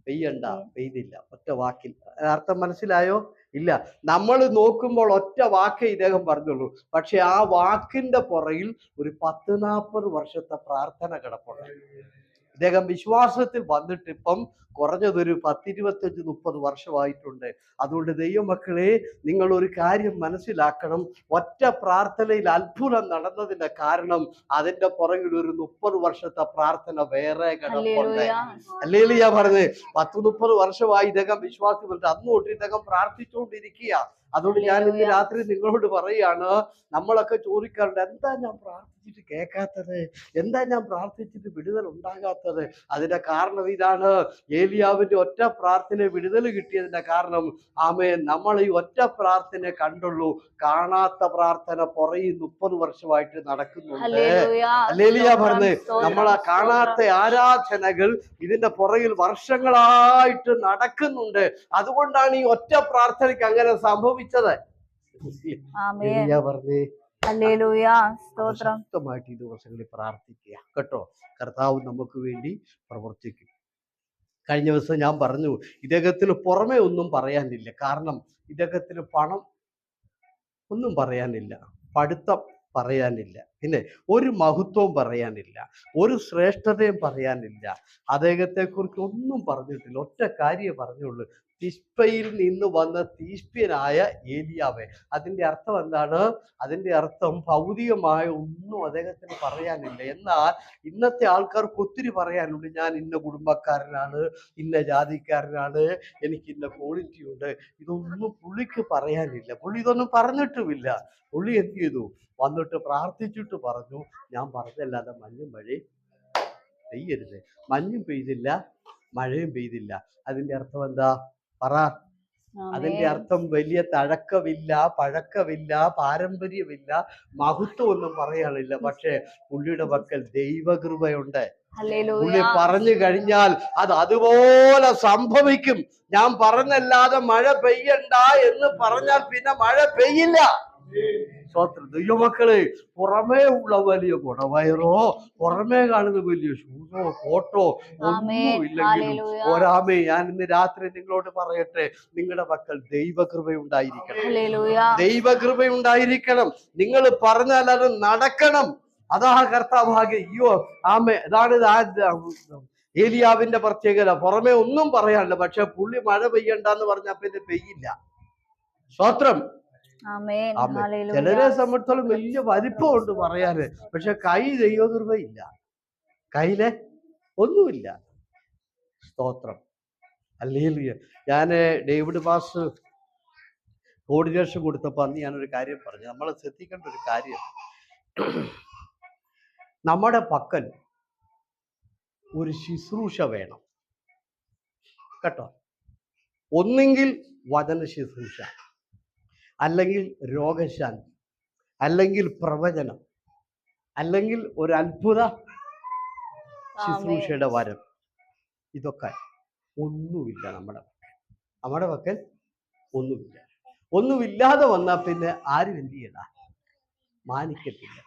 പെയ്യണ്ട, പെയ്തില്ല. ഒറ്റ വാക്കിൽ അർത്ഥം മനസ്സിലായോ? ഇല്ല. നമ്മൾ നോക്കുമ്പോൾ ഒറ്റ വാക്കേ ഇദ്ദേഹം പറഞ്ഞുള്ളൂ. പക്ഷെ ആ വാക്കിന്റെ പുറകിൽ ഒരു 10-40 വർഷത്തെ പ്രാർത്ഥന കിടപ്പുണ്ട്. ഇദ്ദേഹം വിശ്വാസത്തിൽ വന്നിട്ട് ഇപ്പം കുറഞ്ഞതൊരു 10-25-30 വർഷമായിട്ടുണ്ട്. അതുകൊണ്ട് ദൈവമക്കളെ, നിങ്ങൾ ഒരു കാര്യം മനസ്സിലാക്കണം. ഒറ്റ പ്രാർത്ഥനയിൽ അത്ഭുതം നടന്നതിന്റെ കാരണം അതിന്റെ പുറകിൽ ഒരു 30 വർഷത്തെ പ്രാർത്ഥന വേറെ കിടപ്പുണ്ട്. ഹല്ലേലൂയ പറഞ്ഞ് 10-30 വർഷമായി ഇദ്ദേഹം വിശ്വാസത്തിൽ വന്നിട്ട് അന്ന് തൊട്ട് ഇദ്ദേഹം പ്രാർത്ഥിച്ചുകൊണ്ടിരിക്കുക. അതുകൊണ്ട് ഞാൻ ഇന്ന് രാത്രി നിങ്ങളോട് പറയാണ്, നമ്മളൊക്കെ ചോദിക്കാറുണ്ട്, എന്താ ഞാൻ പ്രാർത്ഥിച്ചിട്ട് കേൾക്കാത്തത്, എന്താ ഞാൻ പ്രാർത്ഥിച്ചിട്ട് വിടുതൽ ഉണ്ടാകാത്തത്? അതിന്റെ കാരണം ഇതാണ്. ഏലിയാവിന്റെ ഒറ്റ പ്രാർത്ഥന വിടുതൽ കിട്ടിയതിന്റെ കാരണം, ആമേൻ, നമ്മൾ ഈ ഒറ്റ പ്രാർത്ഥന കണ്ടുള്ളൂ. കാണാത്ത പ്രാർത്ഥന പുറകെ 30 വർഷമായിട്ട് നടക്കുന്നുണ്ട്. ഹല്ലേലൂയ പറഞ്ഞ് നമ്മളെ കാണാത്ത ആരാധനകൾ ഇതിന്റെ പുറകിൽ വർഷങ്ങളായിട്ട് നടക്കുന്നുണ്ട്. അതുകൊണ്ടാണ് ഈ ഒറ്റ പ്രാർത്ഥനയ്ക്ക് അങ്ങനെ സംഭവിച്ചത്. പറഞ്ഞേ ശക്തമായിട്ട് ഈ ദിവസങ്ങളിൽ പ്രാർത്ഥിക്കുക കേട്ടോ. കർത്താവ് നമുക്ക് വേണ്ടി പ്രവർത്തിക്കും. കഴിഞ്ഞ ദിവസം ഞാൻ പറഞ്ഞു, ഇദ്ദേഹത്തിന് പുറമെ ഒന്നും പറയാനില്ല. കാരണം ഇദ്ദേഹത്തിന് പണം ഒന്നും പറയാനില്ല, പഠിത്തം പറയാനില്ല, പിന്നെ ഒരു മഹത്വവും പറയാനില്ല, ഒരു ശ്രേഷ്ഠതയും പറയാനില്ല. അദ്ദേഹത്തെക്കുറിച്ച് ഒന്നും പറഞ്ഞിട്ടില്ല. ഒറ്റ കാര്യം പറഞ്ഞുള്ളൂ, തിസ്ബയിൽ നിന്ന് വന്ന തീഷ്പ്യനായ ഏലിയാവേ. അതിന്റെ അർത്ഥം എന്താണ്? അതിന്റെ അർത്ഥം ഭൗതികമായ ഒന്നും അദ്ദേഹത്തിന് പറയാനില്ല. എന്നാൽ ഇന്നത്തെ ആൾക്കാർക്ക് ഒത്തിരി പറയാനുണ്ട്. ഞാൻ ഇന്ന കുടുംബക്കാരനാണ്, ഇന്ന ജാതിക്കാരനാണ്, എനിക്ക് ഇന്ന ക്വാളിറ്റി ഉണ്ട്. ഇതൊന്നും പുള്ളിക്ക് പറയാനില്ല. പുള്ളി ഇതൊന്നും പറഞ്ഞിട്ടുമില്ല. പുള്ളി എന്ത് ചെയ്തു? വന്നിട്ട് പ്രാർത്ഥിച്ചിട്ട് പറഞ്ഞു, ഞാൻ പറഞ്ഞല്ലാതെ മഞ്ഞും മഴയും പെയ്യരുത്. മഞ്ഞും പെയ്തില്ല, മഴയും പെയ്തില്ല. അതിന്റെ അർത്ഥം എന്താ? പറ. അതിന്റെ അർത്ഥം വലിയ തഴക്കമില്ല, പഴക്കമില്ല, പാരമ്പര്യമില്ല, മഹത്വം ഒന്നും പറയാനില്ല. പക്ഷെ പുള്ളിയുടെ പക്കൽ ദൈവകൃപയുണ്ട്. പുള്ളി പറഞ്ഞു കഴിഞ്ഞാൽ അത് അതുപോലെ സംഭവിക്കും. ഞാൻ പറഞ്ഞല്ലാതെ മഴ പെയ്യണ്ട എന്ന് പറഞ്ഞാൽ പിന്നെ മഴ പെയ്യില്ല. ദൈവമക്കളെ, പുറമേ ഉള്ള വലിയ കുടവയറോ പുറമേ കാണുന്ന വലിയ ഷൂസോ കോട്ടോ ഒന്നുമില്ലെങ്കിലും ഒരാമേ, ഞാൻ ഇന്ന് രാത്രി നിങ്ങളോട് പറയട്ടെ, നിങ്ങളുടെ പക്കൽ ദൈവകൃപയുണ്ടായിരിക്കണം. ദൈവകൃപയുണ്ടായിരിക്കണം. നിങ്ങൾ പറഞ്ഞാൽ അത് നടക്കണം. അതാ കർത്താവാകെ. അയ്യോ ആമേ, അതാണ് ഏലിയാവിന്റെ പ്രത്യേകത. പുറമെ ഒന്നും പറയാനില്ല, പക്ഷെ പുള്ളി മഴ പെയ്യണ്ടെന്ന് പറഞ്ഞാൽ പിന്നെ പെയ്യില്ല. സ്തോത്രം. ചിലരെ സംബന്ധിച്ചോളം വലിയ വലിപ്പമുണ്ട് പറയാന്, പക്ഷെ കൈ ദൈവകൃപയില്ല, കയ്യിലെ ഒന്നുമില്ല. സ്തോത്രം. ഹല്ലേലൂയ. ഞാന് ഡേവിഡ് പാസ് കോർഡിനേഷൻ കൊടുത്തപ്പോ അന്ന് ഞാനൊരു കാര്യം പറഞ്ഞു. നമ്മൾ ശ്രദ്ധിക്കേണ്ട ഒരു കാര്യം, നമ്മുടെ പക്കൽ ഒരു ശുശ്രൂഷ വേണം കേട്ടോ. ഒന്നെങ്കിൽ വചന ശുശ്രൂഷ, അല്ലെങ്കിൽ രോഗശാന്തി, അല്ലെങ്കിൽ പ്രവചനം, അല്ലെങ്കിൽ ഒരു അത്ഭുത ശുശ്രൂഷയുടെ വരം. ഇതൊക്കെ ഒന്നുമില്ല നമ്മുടെ പക്കൽ ഒന്നുമില്ല. ഒന്നുമില്ലാതെ വന്നാൽ പിന്നെ ആരും എന്ത് ചെയ്യണ്ട, മാനിക്കത്തില്ല.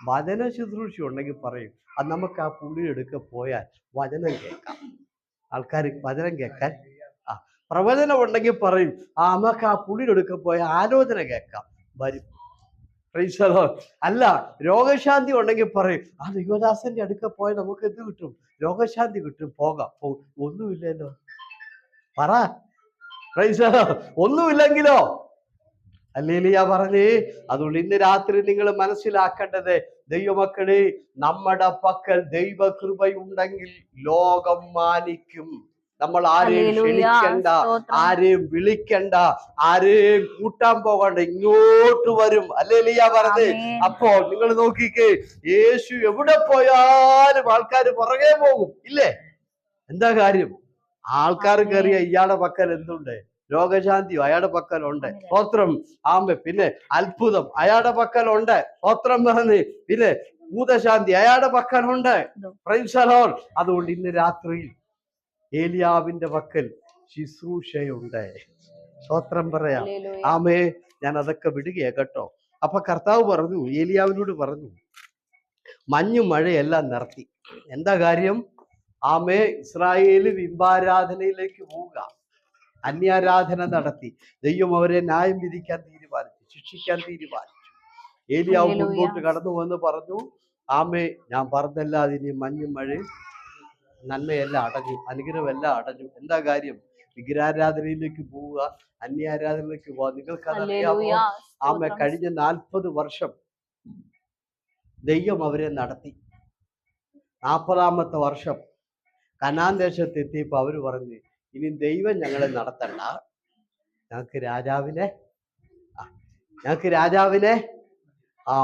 വചന ശുശ്രൂഷ ഉണ്ടെങ്കിൽ പറയും, അത് നമുക്ക് ആ പുള്ളിയെടുക്ക പോയാൽ വചനം കേൾക്കാം. ആൾക്കാർ വചനം കേൾക്കാൻ. പ്രവചനം ഉണ്ടെങ്കിൽ പറയും, നമുക്ക് ആ പുള്ളിയെടുക്ക പോയ ആലോചന കേൾക്കാം, വരും. അല്ല, രോഗശാന്തി ഉണ്ടെങ്കിൽ പറയും, ആ ദൈവദാസന്റെ അടുക്ക പോയാൽ നമുക്ക് എന്ത് കിട്ടും? രോഗശാന്തി കിട്ടും, പോകാം. ഒന്നുമില്ലല്ലോ, പറ. ഒന്നുമില്ലെങ്കിലോ? ഹല്ലേലൂയ പറഞ്ഞേ. അതുകൊണ്ട് ഇന്ന് രാത്രി നിങ്ങൾ മനസ്സിലാക്കേണ്ടത്, ദൈവമക്കളെ, നമ്മുടെ പക്കൽ ദൈവകൃപയുണ്ടെങ്കിൽ ലോകം മാനിക്കും. നമ്മൾ ആരെയും ക്ഷണിക്കണ്ട, ആരെയും വിളിക്കണ്ട, ആരെയും കൂട്ടാൻ പോകണ്ട, ഇങ്ങോട്ട് വരും. ഹല്ലേലൂയ പറഞ്ഞേ. അപ്പോൾ നിങ്ങൾ നോക്കിക്കേ, യേശു എവിടെ പോയാലും ആൾക്കാർ പുറകെ പോകും, ഇല്ലേ? എന്താ കാര്യം? ആൾക്കാർക്ക് അറിയാം ഇയാളുടെ പക്കൽ എന്തുണ്ട്. രോഗശാന്തിയോ അയാളുടെ പക്കലുണ്ട്. സ്തോത്രം. പിന്നെ അത്ഭുതം അയാളുടെ പക്കലുണ്ട്. സ്തോത്രം പറഞ്ഞ്. പിന്നെ ഭൂതശാന്തി അയാളുടെ പക്കലുണ്ട്. Price the Lord. അതുകൊണ്ട് ഇന്ന് രാത്രി ഏലിയാവിന്റെ പക്കൽ ശുശ്രൂഷയുണ്ട്. സ്തോത്രം പറയാം. ആമേ. ഞാൻ അതൊക്കെ വിടുകയാ കേട്ടോ. അപ്പൊ കർത്താവ് പറഞ്ഞു, ഏലിയാവിനോട് പറഞ്ഞു, മഞ്ഞു മഴയെല്ലാം നിർത്തി. എന്താ കാര്യം? ആമേ ഇസ്രായേല് ബിംബാരാധനയിലേക്ക് പോവുക, അന്യാരാധന നടത്തി. ദൈവം അവരെ ന്യായം വിധിക്കാൻ തീരുമാനിച്ചു, ശിക്ഷിക്കാൻ തീരുമാനിച്ചു. ഏലിയാവ് മുൻപോട്ട് കടന്നു വന്ന് പറഞ്ഞു, ആമേ ഞാൻ പറഞ്ഞല്ലാതെ ഇനി മഞ്ഞും മഴയും നന്മയെല്ലാം അടഞ്ഞു, അനുഗ്രഹമെല്ലാം അടഞ്ഞു. എന്താ കാര്യം? വിഗ്രഹാരാധനയിലേക്ക് പോവുക, അന്യാരാധനയിലേക്ക് പോവുക. നിങ്ങൾക്കതറിയാമോ? ആമേ കഴിഞ്ഞ 40 വർഷം ദൈവം അവരെ നടത്തി. 40ാമത്തെ വർഷം കനാൻ ദേശത്ത് എത്തിയപ്പോൾ അവർ പറഞ്ഞു, ഇനി ദൈവം ഞങ്ങളെ നടത്തണ്ട, ഞങ്ങൾക്ക് രാജാവിനെ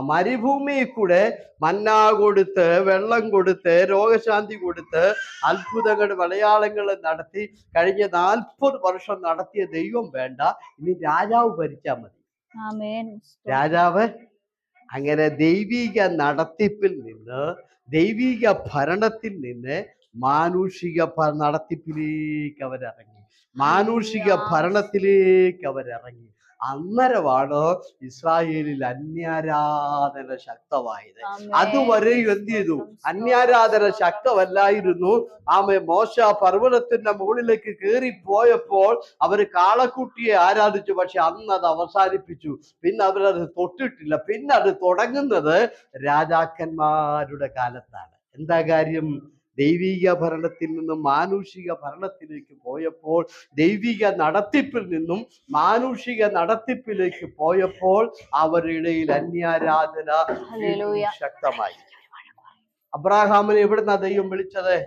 മരുഭൂമിയിൽ കൂടെ മന്ന കൊടുത്ത്, വെള്ളം കൊടുത്ത്, രോഗശാന്തി കൊടുത്ത്, അത്ഭുതങ്ങൾ അടയാളങ്ങൾ നടത്തി കഴിഞ്ഞ 40 വർഷം നടത്തിയ ദൈവം വേണ്ട, ഇനി രാജാവ് ഭരിച്ചാൽ മതി. രാജാവ് അങ്ങനെ ദൈവിക നടത്തിപ്പിൽ നിന്ന്, ദൈവിക ഭരണത്തിൽ നിന്ന് മാനുഷിക നടത്തിപ്പിലേക്ക് അവരിറങ്ങി, മാനുഷിക ഭരണത്തിലേക്ക് അവരിറങ്ങി. അന്നേരമാണ് ഇസ്രായേലിൽ അന്യാരാധന ശക്തമായത്. അതുവരെ എന്ത് ചെയ്തു? അന്യാരാധന ശക്തമല്ലായിരുന്നു. ആമേ മോശ പർവ്വതത്തിന്റെ മുകളിലേക്ക് കയറിപ്പോയപ്പോൾ അവര് കാളക്കുട്ടിയെ ആരാധിച്ചു. പക്ഷെ അന്ന് അത് അവസാനിപ്പിച്ചു. പിന്നെ അവരത് തൊട്ടിട്ടില്ല. പിന്നെ അത് തുടങ്ങുന്നത് രാജാക്കന്മാരുടെ കാലത്താണ്. എന്താ കാര്യം? ദൈവിക ഭരണത്തിൽ നിന്നും മാനുഷിക ഭരണത്തിലേക്ക് പോയപ്പോൾ, ദൈവിക നടത്തിപ്പിൽ നിന്നും മാനുഷിക നടത്തിപ്പിലേക്ക് പോയപ്പോൾ അവരുടെ ഇടയിൽ അന്യാരാധന ശക്തമായി. അബ്രാഹാമിനെ എവിടുന്നാ ദൈവം വിളിച്ചത്?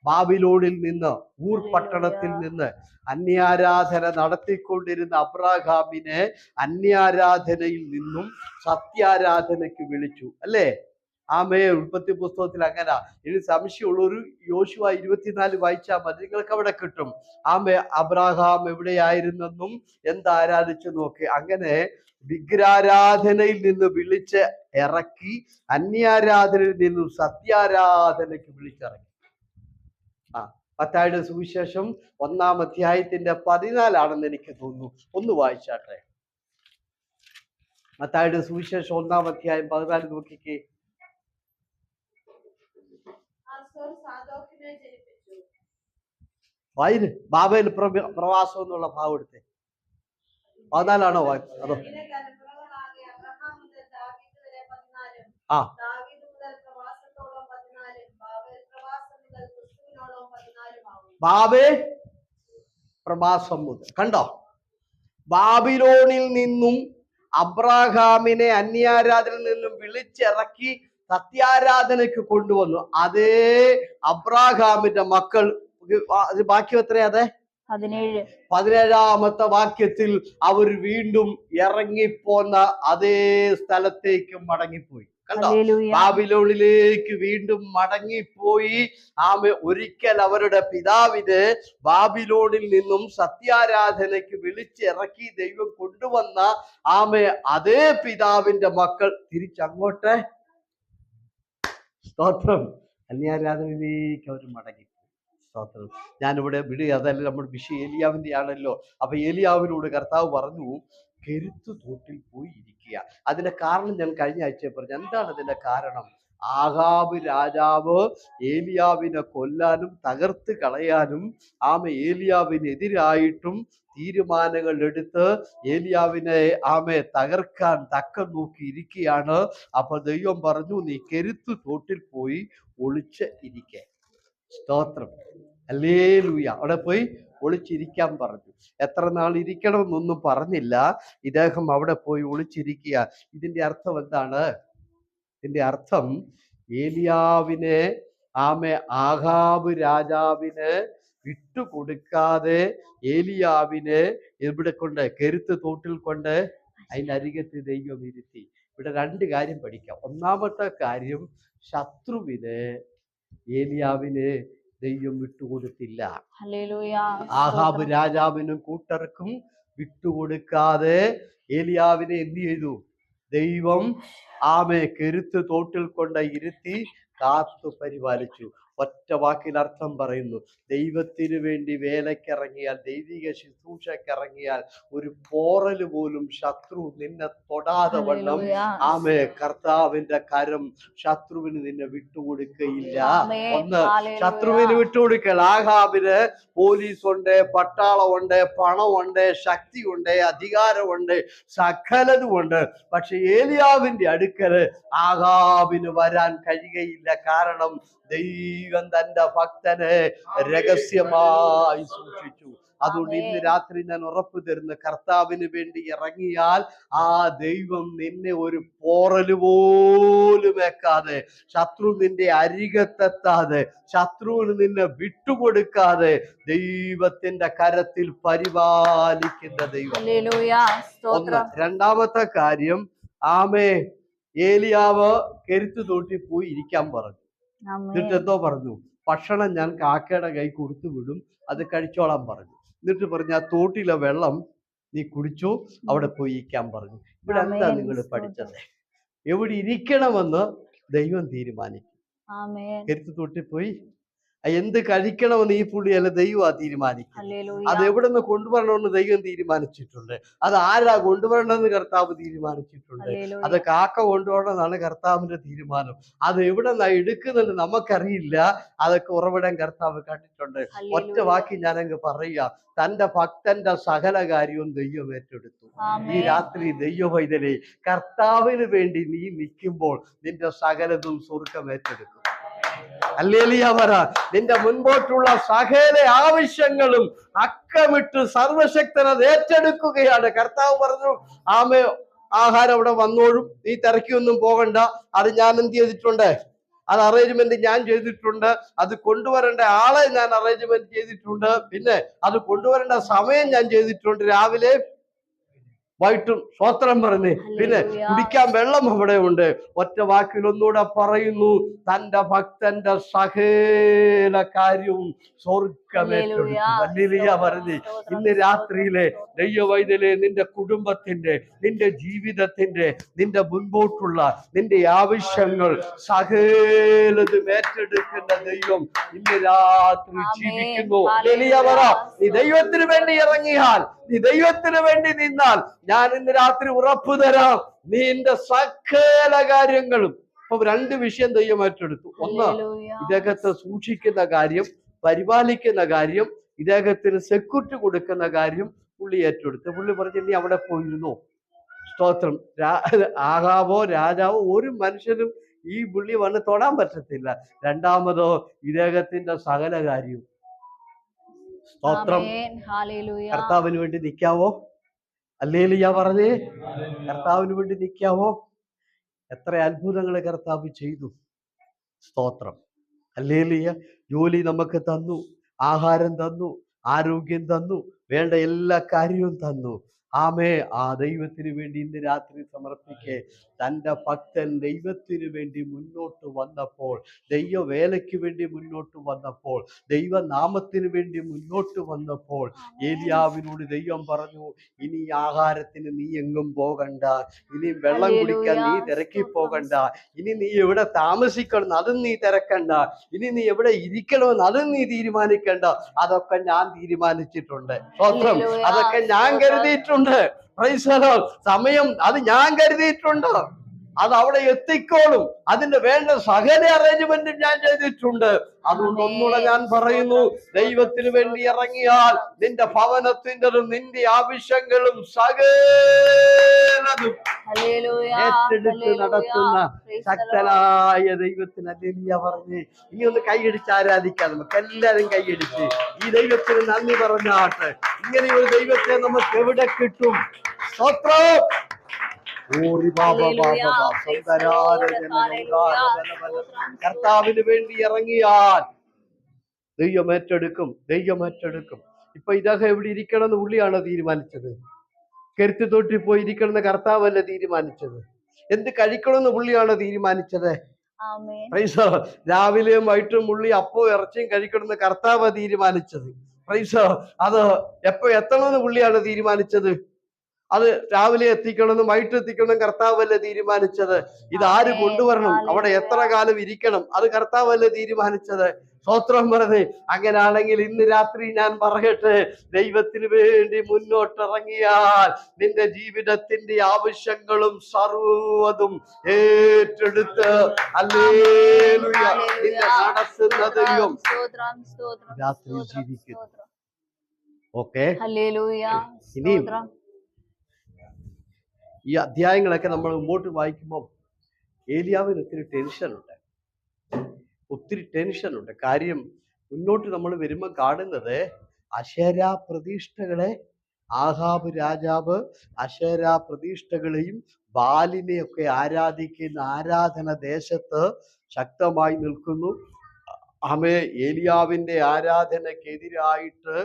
ബാബിലോണിൽ നിന്ന്, ഊർ പട്ടണത്തിൽ നിന്ന് അന്യാരാധന നടത്തിക്കൊണ്ടിരുന്ന അബ്രാഹാമിനെ അന്യാരാധനയിൽ നിന്നും സത്യാരാധനയ്ക്ക് വിളിച്ചു, അല്ലേ? ആമേ ഉൽപ്പത്തി പുസ്തകത്തിൽ അങ്ങനെ. ഇനി സംശയമുള്ളൊരു യോശുവ 24 വായിച്ചാൽ മതി, നിങ്ങൾക്ക് അവിടെ കിട്ടും. ആമേ അബ്രാഹാം എവിടെയായിരുന്നെന്നും എന്താരാധിച്ചു നോക്കി. അങ്ങനെ വിഗ്രഹാരാധനയിൽ നിന്ന് വിളിച്ച് ഇറക്കി, അന്യാരാധനയിൽ നിന്നും സത്യാരാധനയ്ക്ക് വിളിച്ചിറക്കി. മത്തായിയുടെ സുവിശേഷം 1-ാം അധ്യായത്തിന്റെ 14 എനിക്ക് തോന്നുന്നു. ഒന്ന് വായിച്ചാട്ടെ. മത്തായിയുടെ സുവിശേഷം 1-ാം അധ്യായം 14 നോക്കിക്കേ. വായിന് ബാബേൽ പ്രവാസം എന്നുള്ള ഭാവം എടുത്തേ. 14 അതോ? ബാബേൽ പ്രവാസം മുതൽ. കണ്ടോ? ബാബിലോണിൽ നിന്നും അബ്രാഹാമിനെ അന്യാരാധനയിൽ നിന്നും വിളിച്ചിറക്കി സത്യാരാധനയ്ക്ക് കൊണ്ടുവന്നു. അതേ അബ്രാഹാമിന്റെ മക്കൾ, വാക്യം എത്രയാ? അതെ 17ാമത്തെ വാക്യത്തിൽ അവർ വീണ്ടും ഇറങ്ങിപ്പോന്ന അതേ സ്ഥലത്തേക്ക് മടങ്ങിപ്പോയി. കണ്ടോ? ബാബിലോണിലേക്ക് വീണ്ടും മടങ്ങിപ്പോയി. ആമെ ഒരിക്കൽ അവരുടെ പിതാവിനെ ബാബിലോണിൽ നിന്നും സത്യാരാധനയ്ക്ക് വിളിച്ചിറക്കി ദൈവം കൊണ്ടുവന്ന ആമെ അതേ പിതാവിന്റെ മക്കൾ തിരിച്ചങ്ങോട്ട്, സ്തോത്രം, അന്യാരാധനയിലേക്ക് അവർ മടങ്ങി. സ്തോത്രം. ഞാനിവിടെ അതല്ല നമ്മുടെ വിഷയം ഏലിയാവിന്റെ ആണല്ലോ. അപ്പൊ ഏലിയാവിനോട് കർത്താവ് പറഞ്ഞു, കെരുത്ത് തോട്ടിൽ പോയി ഇരിക്കുക. അതിന്റെ കാരണം ഞാൻ കഴിഞ്ഞ ആഴ്ച പറഞ്ഞു. എന്താണ് അതിന്റെ കാരണം? ആഹാബ് രാജാവ് ഏലിയാവിനെ കൊല്ലാനും തകർത്ത് കളയാനും ഏലിയാവിനെതിരായിട്ടും തീരുമാനങ്ങൾ എടുത്ത് ഏലിയാവിനെ തകർക്കാൻ തക്കം നോക്കി ഇരിക്കുകയാണ്. അപ്പൊ ദൈവം പറഞ്ഞു, നീ കെരുത്ത് തോട്ടിൽ പോയി ഒളിച്ച് ഇരിക്കേ. സ്തോത്രം, ഹല്ലേലൂയ. അവിടെ പോയി ഒളിച്ചിരിക്കാൻ പറഞ്ഞു. എത്ര നാൾ ഇരിക്കണമെന്നൊന്നും പറഞ്ഞില്ല. ഇദ്ദേഹം അവിടെ പോയി ഒളിച്ചിരിക്കുക. ഇതിന്റെ അർത്ഥം എന്താണ്? ഇതിന്റെ അർത്ഥം ഏലിയാവിനെ ആഹാബ് രാജാവിന് വിട്ടുകൊടുക്കാതെ ഏലിയാവിനെ എവിടെ കൊണ്ട്? കെരുത്ത് തോട്ടിൽ കൊണ്ട് അതിൻ്റെ അരികത്ത് ദൈവം ഇരുത്തി. ഇവിടെ 2 കാര്യം പഠിക്കാം. ഒന്നാമത്തെ കാര്യം, ശത്രുവിന് ഏലിയാവിനെ ദൈവം വിട്ടുകൊടുത്തില്ല. ആഹാബ് രാജാവിനും കൂട്ടർക്കും വിട്ടുകൊടുക്കാതെ ഏലിയാവിനെ എന്ത് ചെയ്തു? ദൈവം കെരുത്ത് തോട്ടിൽ കൊണ്ട് ഇരുത്തി കാത്തു പരിപാലിച്ചു. ഒറ്റ വാക്കിൽ അർത്ഥം പറയുന്നു, ദൈവത്തിന് വേണ്ടി വേലക്കിറങ്ങിയാൽ, ദൈവിക ശുശ്രൂഷക്കിറങ്ങിയാൽ ഒരു പോറല് പോലും ശത്രു നിന്നെ തൊടാതെ വണ്ണം ആമേ കർത്താവിന്റെ കരം ശത്രുവിന് നിന്നെ വിട്ടുകൊടുക്കയില്ല. ഒന്ന്, ശത്രുവിന് വിട്ടുകൊടുക്കൽ. ആഹാബിന് പോലീസുണ്ട്, പട്ടാളമുണ്ട്, പണമുണ്ട്, ശക്തിയുണ്ട്, അധികാരമുണ്ട്, സകലതുമുണ്ട്. പക്ഷെ ഏലിയാവിന്റെ അടുക്കല് ആഹാബിന് വരാൻ കഴിയുകയില്ല. കാരണം ദൈവം തന്റെ ഭക്തനെ രഹസ്യമായി സൂക്ഷിച്ചു. അതുകൊണ്ട് ഇന്ന് രാത്രി ഞാൻ ഉറപ്പു തരുന്ന, കർത്താവിന് വേണ്ടി ഇറങ്ങിയാൽ ആ ദൈവം നിന്നെ ഒരു പോറല് പോലും വെക്കാതെ, ശത്രു നിന്റെ അരികത്തെത്താതെ, ശത്രുവിന് നിന്നെ വിട്ടുകൊടുക്കാതെ ദൈവത്തിന്റെ കരത്തിൽ പരിപാലിക്കുന്ന ദൈവം. ഒന്ന്. രണ്ടാമത്തെ കാര്യം, ആമേ ഏലിയാവ് കെരുത്ത് തോട്ടി പോയി ഇരിക്കാൻ പറഞ്ഞു. എന്നിട്ട് എന്തോ പറഞ്ഞു? ഭക്ഷണം ഞാൻ കാക്കയുടെ കൈ കൊടുത്തു വിടും, അത് കഴിച്ചോളാൻ പറഞ്ഞു. എന്നിട്ട് പറഞ്ഞു, ആ തോട്ടിലെ വെള്ളം നീ കുടിച്ചു, അവിടെ പോയി ഇരിക്കാൻ പറഞ്ഞു. ഇവിടെ എന്താ നിങ്ങൾ പഠിച്ചത്? എവിടെ ഇരിക്കണമെന്ന് ദൈവം തീരുമാനിക്കും. കെരുത്ത് തോട്ടി പോയി എന്ത് കഴിക്കണമെന്ന് ഈ പുള്ളിയല്ല, ദൈവം തീരുമാനിക്കും. അത് എവിടെ നിന്ന് കൊണ്ടുവരണമെന്ന് ദൈവം തീരുമാനിച്ചിട്ടുണ്ട്. അത് ആരാ കൊണ്ടുവരണമെന്ന് കർത്താവ് തീരുമാനിച്ചിട്ടുണ്ട്. അത് കാക്ക കൊണ്ടുവരണമെന്നാണ് കർത്താവിന്റെ തീരുമാനം. അത് എവിടെ നിന്നാ എടുക്കുന്നുണ്ട് നമുക്കറിയില്ല. അതൊക്കെ ഉറവിടം കർത്താവ് കണ്ടിട്ടുണ്ട്. ഒറ്റ വാക്കി ഞാനങ്ങ് പറയുക, തന്റെ ഭക്തന്റെ സകല കാര്യവും ദൈവം ഏറ്റെടുത്തു. ഈ രാത്രി ദൈവവൈതലേ, കർത്താവിന് വേണ്ടി നീ നിൽക്കുമ്പോൾ നിന്റെ സകലതും സ്വർഗ്ഗം ഏറ്റെടുക്കും. ഹല്ലേലൂയ പറ. നിന്റെ മുൻപോട്ടുള്ള സകല ആവശ്യങ്ങളും അക്കമിട്ട് സർവശക്തൻ അത് ഏറ്റെടുക്കുകയാണ്. കർത്താവ് പറഞ്ഞു, ആമേ ആഹാരം അവിടെ വന്നോളും, നീ തിരക്കിയൊന്നും പോകണ്ട, അത് ഞാൻ എന്ത് ചെയ്തിട്ടുണ്ട്, അത് അറേഞ്ച്മെന്റ് ഞാൻ ചെയ്തിട്ടുണ്ട്. അത് കൊണ്ടുവരേണ്ട ആളെ ഞാൻ അറേഞ്ച്മെന്റ് ചെയ്തിട്ടുണ്ട്. പിന്നെ അത് കൊണ്ടുവരേണ്ട സമയം ഞാൻ ചെയ്തിട്ടുണ്ട്, രാവിലെ വൈകിട്ടും. സ്വോത്രം പറഞ്ഞ്. പിന്നെ കുടിക്കാൻ വെള്ളം അവിടെ ഉണ്ട്. ഒറ്റ വാക്കിൽ ഒന്നുകൂടെ പറയുന്നു, തന്റെ ഭക്തന്റെ സകല കാര്യവും സ്വർഗ്ഗമേറ്റെടുത്തു. ഹല്ലേലൂയ പറഞ്ഞ്. ഇന്ന് രാത്രിയിലെ ദൈവവൈതലേ, നിന്റെ കുടുംബത്തിന്റെ, നിന്റെ ജീവിതത്തിന്റെ, നിന്റെ മുൻപോട്ടുള്ള നിന്റെ ആവശ്യങ്ങൾ സകലതും ഏറ്റെടുക്കുന്ന ദൈവം ഇന്ന് രാത്രി ജീവിക്കുന്നു. ഹല്ലേലൂയ പറ. നീ ദൈവത്തിന് വേണ്ടി ഇറങ്ങിയാൽ, നീ ദൈവത്തിന് വേണ്ടി നിന്നാൽ, ഞാൻ ഇന്ന് രാത്രി ഉറപ്പു തരാം, നിന്റെ സകല കാര്യങ്ങളും. ഇപ്പൊ രണ്ട് വിഷയം ദൈവം ഏറ്റെടുത്തു. ഒന്ന്, ഇദ്ദേഹത്തെ സൂക്ഷിക്കുന്ന കാര്യം, പരിപാലിക്കുന്ന കാര്യം, ഇദ്ദേഹത്തിന് സെക്യൂരിറ്റി കൊടുക്കുന്ന കാര്യം പുള്ളി ഏറ്റെടുത്തു. പുള്ളി പറഞ്ഞു, നീ അവിടെ പോയിരുന്നു. സ്തോത്രം. ആഹാബോ രാജാവോ ഒരു മനുഷ്യനും ഈ പുള്ളി വന്ന് തൊടാൻ പറ്റത്തില്ല. രണ്ടാമതോ, ഇദ്ദേഹത്തിന്റെ സകല കാര്യവും. സ്തോത്രം. കർത്താവിന് വേണ്ടി നിൽക്കാവോ? ഹല്ലേലൂയ പറഞ്ഞേ. കർത്താവിന് വേണ്ടി നിൽക്കാവോ? എത്ര അത്ഭുതങ്ങൾ കർത്താവ് ചെയ്തു. സ്തോത്രം. ഹല്ലേലൂയ. ജോലി നമുക്ക് തന്നു, ആഹാരം തന്നു, ആരോഗ്യം തന്നു, വേണ്ട എല്ലാ കാര്യവും തന്നു. ആമേ. ആ ദൈവത്തിന് വേണ്ടി ഇന്ന് രാത്രി സമർപ്പിക്കേ. തൻ്റെ ഭക്തൻ ദൈവത്തിന് വേണ്ടി മുന്നോട്ട് വന്നപ്പോൾ, ദൈവ വേലയ്ക്ക് വേണ്ടി മുന്നോട്ട് വന്നപ്പോൾ, ദൈവനാമത്തിന് വേണ്ടി മുന്നോട്ട് വന്നപ്പോൾ, ഏലിയാവിനോട് ദൈവം പറഞ്ഞു, ഇനി ആഹാരത്തിന് നീ എങ്ങും പോകണ്ട, ഇനി വെള്ളം കുടിക്കാൻ നീ തിരക്കി പോകണ്ട, ഇനി നീ എവിടെ താമസിക്കണം അതും നീ തിരക്കണ്ട, ഇനി നീ എവിടെ ഇരിക്കണമെന്ന് അതും നീ തീരുമാനിക്കണ്ട, അതൊക്കെ ഞാൻ തീരുമാനിച്ചിട്ടുണ്ട്. സ്വന്തം അതൊക്കെ ഞാൻ കരുതിയിട്ടുണ്ട്. സമയം അത് ഞാൻ കരുതിയിട്ടുണ്ട്. അത് അവിടെ എത്തിക്കോളും. അതിന്റെ വേണ്ട സകല അറേഞ്ച്മെന്റും ഞാൻ ചെയ്തിട്ടുണ്ട്. അതുകൊണ്ട് ഒന്നുകൂടെ ഞാൻ പറയുന്നു, ദൈവത്തിന് വേണ്ടി ഇറങ്ങിയാൽ നിന്റെ ഭവനത്തിൻ്റെതും നിന്റെ ആവശ്യങ്ങളും സകലതും ഏറ്റെടുത്ത് നടത്തുന്ന ശക്തനായ ദൈവത്തിന് ഹല്ലേലൂയ പറഞ്ഞ് ഇനി ഒന്ന് കൈയടിച്ച് ആരാധിക്കാം. നമുക്ക് എല്ലാരും കൈയടിച്ച് ഈ ദൈവത്തിന് നന്ദി പറഞ്ഞാട്ട്. ഇങ്ങനെ ഒരു ദൈവത്തെ നമുക്ക് എവിടെ കിട്ടും? സ്തോത്രം. കർത്താവിന് വേണ്ടി ഇറങ്ങിയാൽ ദൈവം ഏറ്റെടുക്കും, ദൈവം ഏറ്റെടുക്കും. ഇപ്പൊ ഇദ്ദേഹം എവിടെ ഇരിക്കണമെന്ന് പുള്ളിയാണോ തീരുമാനിച്ചത്? കരുത്ത് തൊട്ടി പോയി ഇരിക്കണമെന്ന് കർത്താവല്ല തീരുമാനിച്ചത്. എന്ത് കഴിക്കണമെന്ന് പുള്ളിയാണോ തീരുമാനിച്ചത്? രാവിലെയും വൈകിട്ടും പുള്ളി അപ്പവും ഇറച്ചിയും കഴിക്കണമെന്ന് കർത്താവ് തീരുമാനിച്ചത്. അത് എപ്പോ എത്തണമെന്ന് പുള്ളിയാണ് തീരുമാനിച്ചത്. അത് രാവിലെ എത്തിക്കണമെന്നും വൈകിട്ട് എത്തിക്കണം കർത്താവല്ലേ തീരുമാനിച്ചത്. ഇത് ആര് കൊണ്ടുവരണം, അവിടെ എത്ര കാലം ഇരിക്കണം, അത് കർത്താവല്ലേ തീരുമാനിച്ചത്. സ്തോത്രം പറഞ്ഞേ. അങ്ങനാണെങ്കിൽ ഇന്ന് രാത്രി ഞാൻ പറയട്ടെ, ദൈവത്തിന് വേണ്ടി മുന്നോട്ടിറങ്ങിയാൽ നിന്റെ ജീവിതത്തിന്റെ ആവശ്യങ്ങളും സർവ്വതും ഏറ്റെടുത്ത് ഹല്ലേലൂയ നിന്നെ നടത്തുന്ന ദൈവം രാത്രി ജീവിക്കുന്നു. ഓക്കെ, ഇനിയും ഈ അധ്യായങ്ങളൊക്കെ നമ്മൾ മുമ്പോട്ട് വായിക്കുമ്പോൾ ഏലിയാവിന് ഒത്തിരി ടെൻഷനുണ്ട്. കാര്യം മുന്നോട്ട് നമ്മൾ വരുമ്പോൾ കാണുന്നത് അശേരാ പ്രതിഷ്ഠകളെ, ആഹാബ് രാജാവ് അശേരാ പ്രതിഷ്ഠകളെയും ബാലിനെയൊക്കെ ആരാധിക്കുന്ന ആരാധന ദേശത്ത് ശക്തമായി നിൽക്കുന്നു. ഏലിയാവിന്റെ ആരാധനക്കെതിരായിട്ട്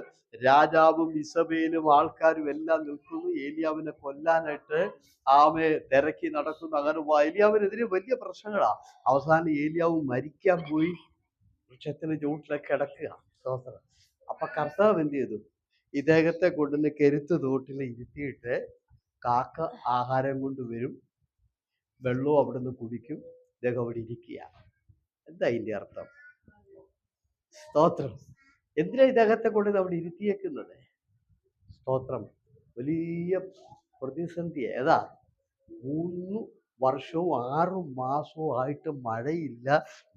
രാജാവും ഇസബേലും ആൾക്കാരും എല്ലാം നിൽക്കുന്നു. ഏലിയാവിനെ കൊല്ലാനായിട്ട് തിരക്കി നടക്കുന്നു. അങ്ങനെ ഏലിയാവിനെതിരെ വലിയ പ്രശ്നങ്ങളാ. അവസാനം ഏലിയാവ് മരിക്കാൻ പോയി വൃക്ഷത്തിന് ചുവട്ടിലൊക്കെ കിടക്കുക. അപ്പൊ കർത്താവ് എന്ത് ചെയ്തു? ഇദ്ദേഹത്തെ കൊണ്ടുവന്ന് കെരുത്ത് തോട്ടിൽ ഇരുത്തിയിട്ട് കാക്ക ആഹാരം കൊണ്ടുവരും, വെള്ളവും അവിടുന്ന് കുടിക്കും, ഇദ്ദേഹം അവിടെ ഇരിക്കുക. എന്താ ഇതിന്റെ അർത്ഥം? സ്തോത്രം. എന്തിനാ ഇദ്ദേഹത്തെ കൊണ്ട് അവിടെ ഇരുത്തിയേക്കുന്നത്? സ്തോത്രം. വലിയ പ്രതിസന്ധി. 3 വർഷവും 6 മാസവും ആയിട്ട് മഴയില്ല.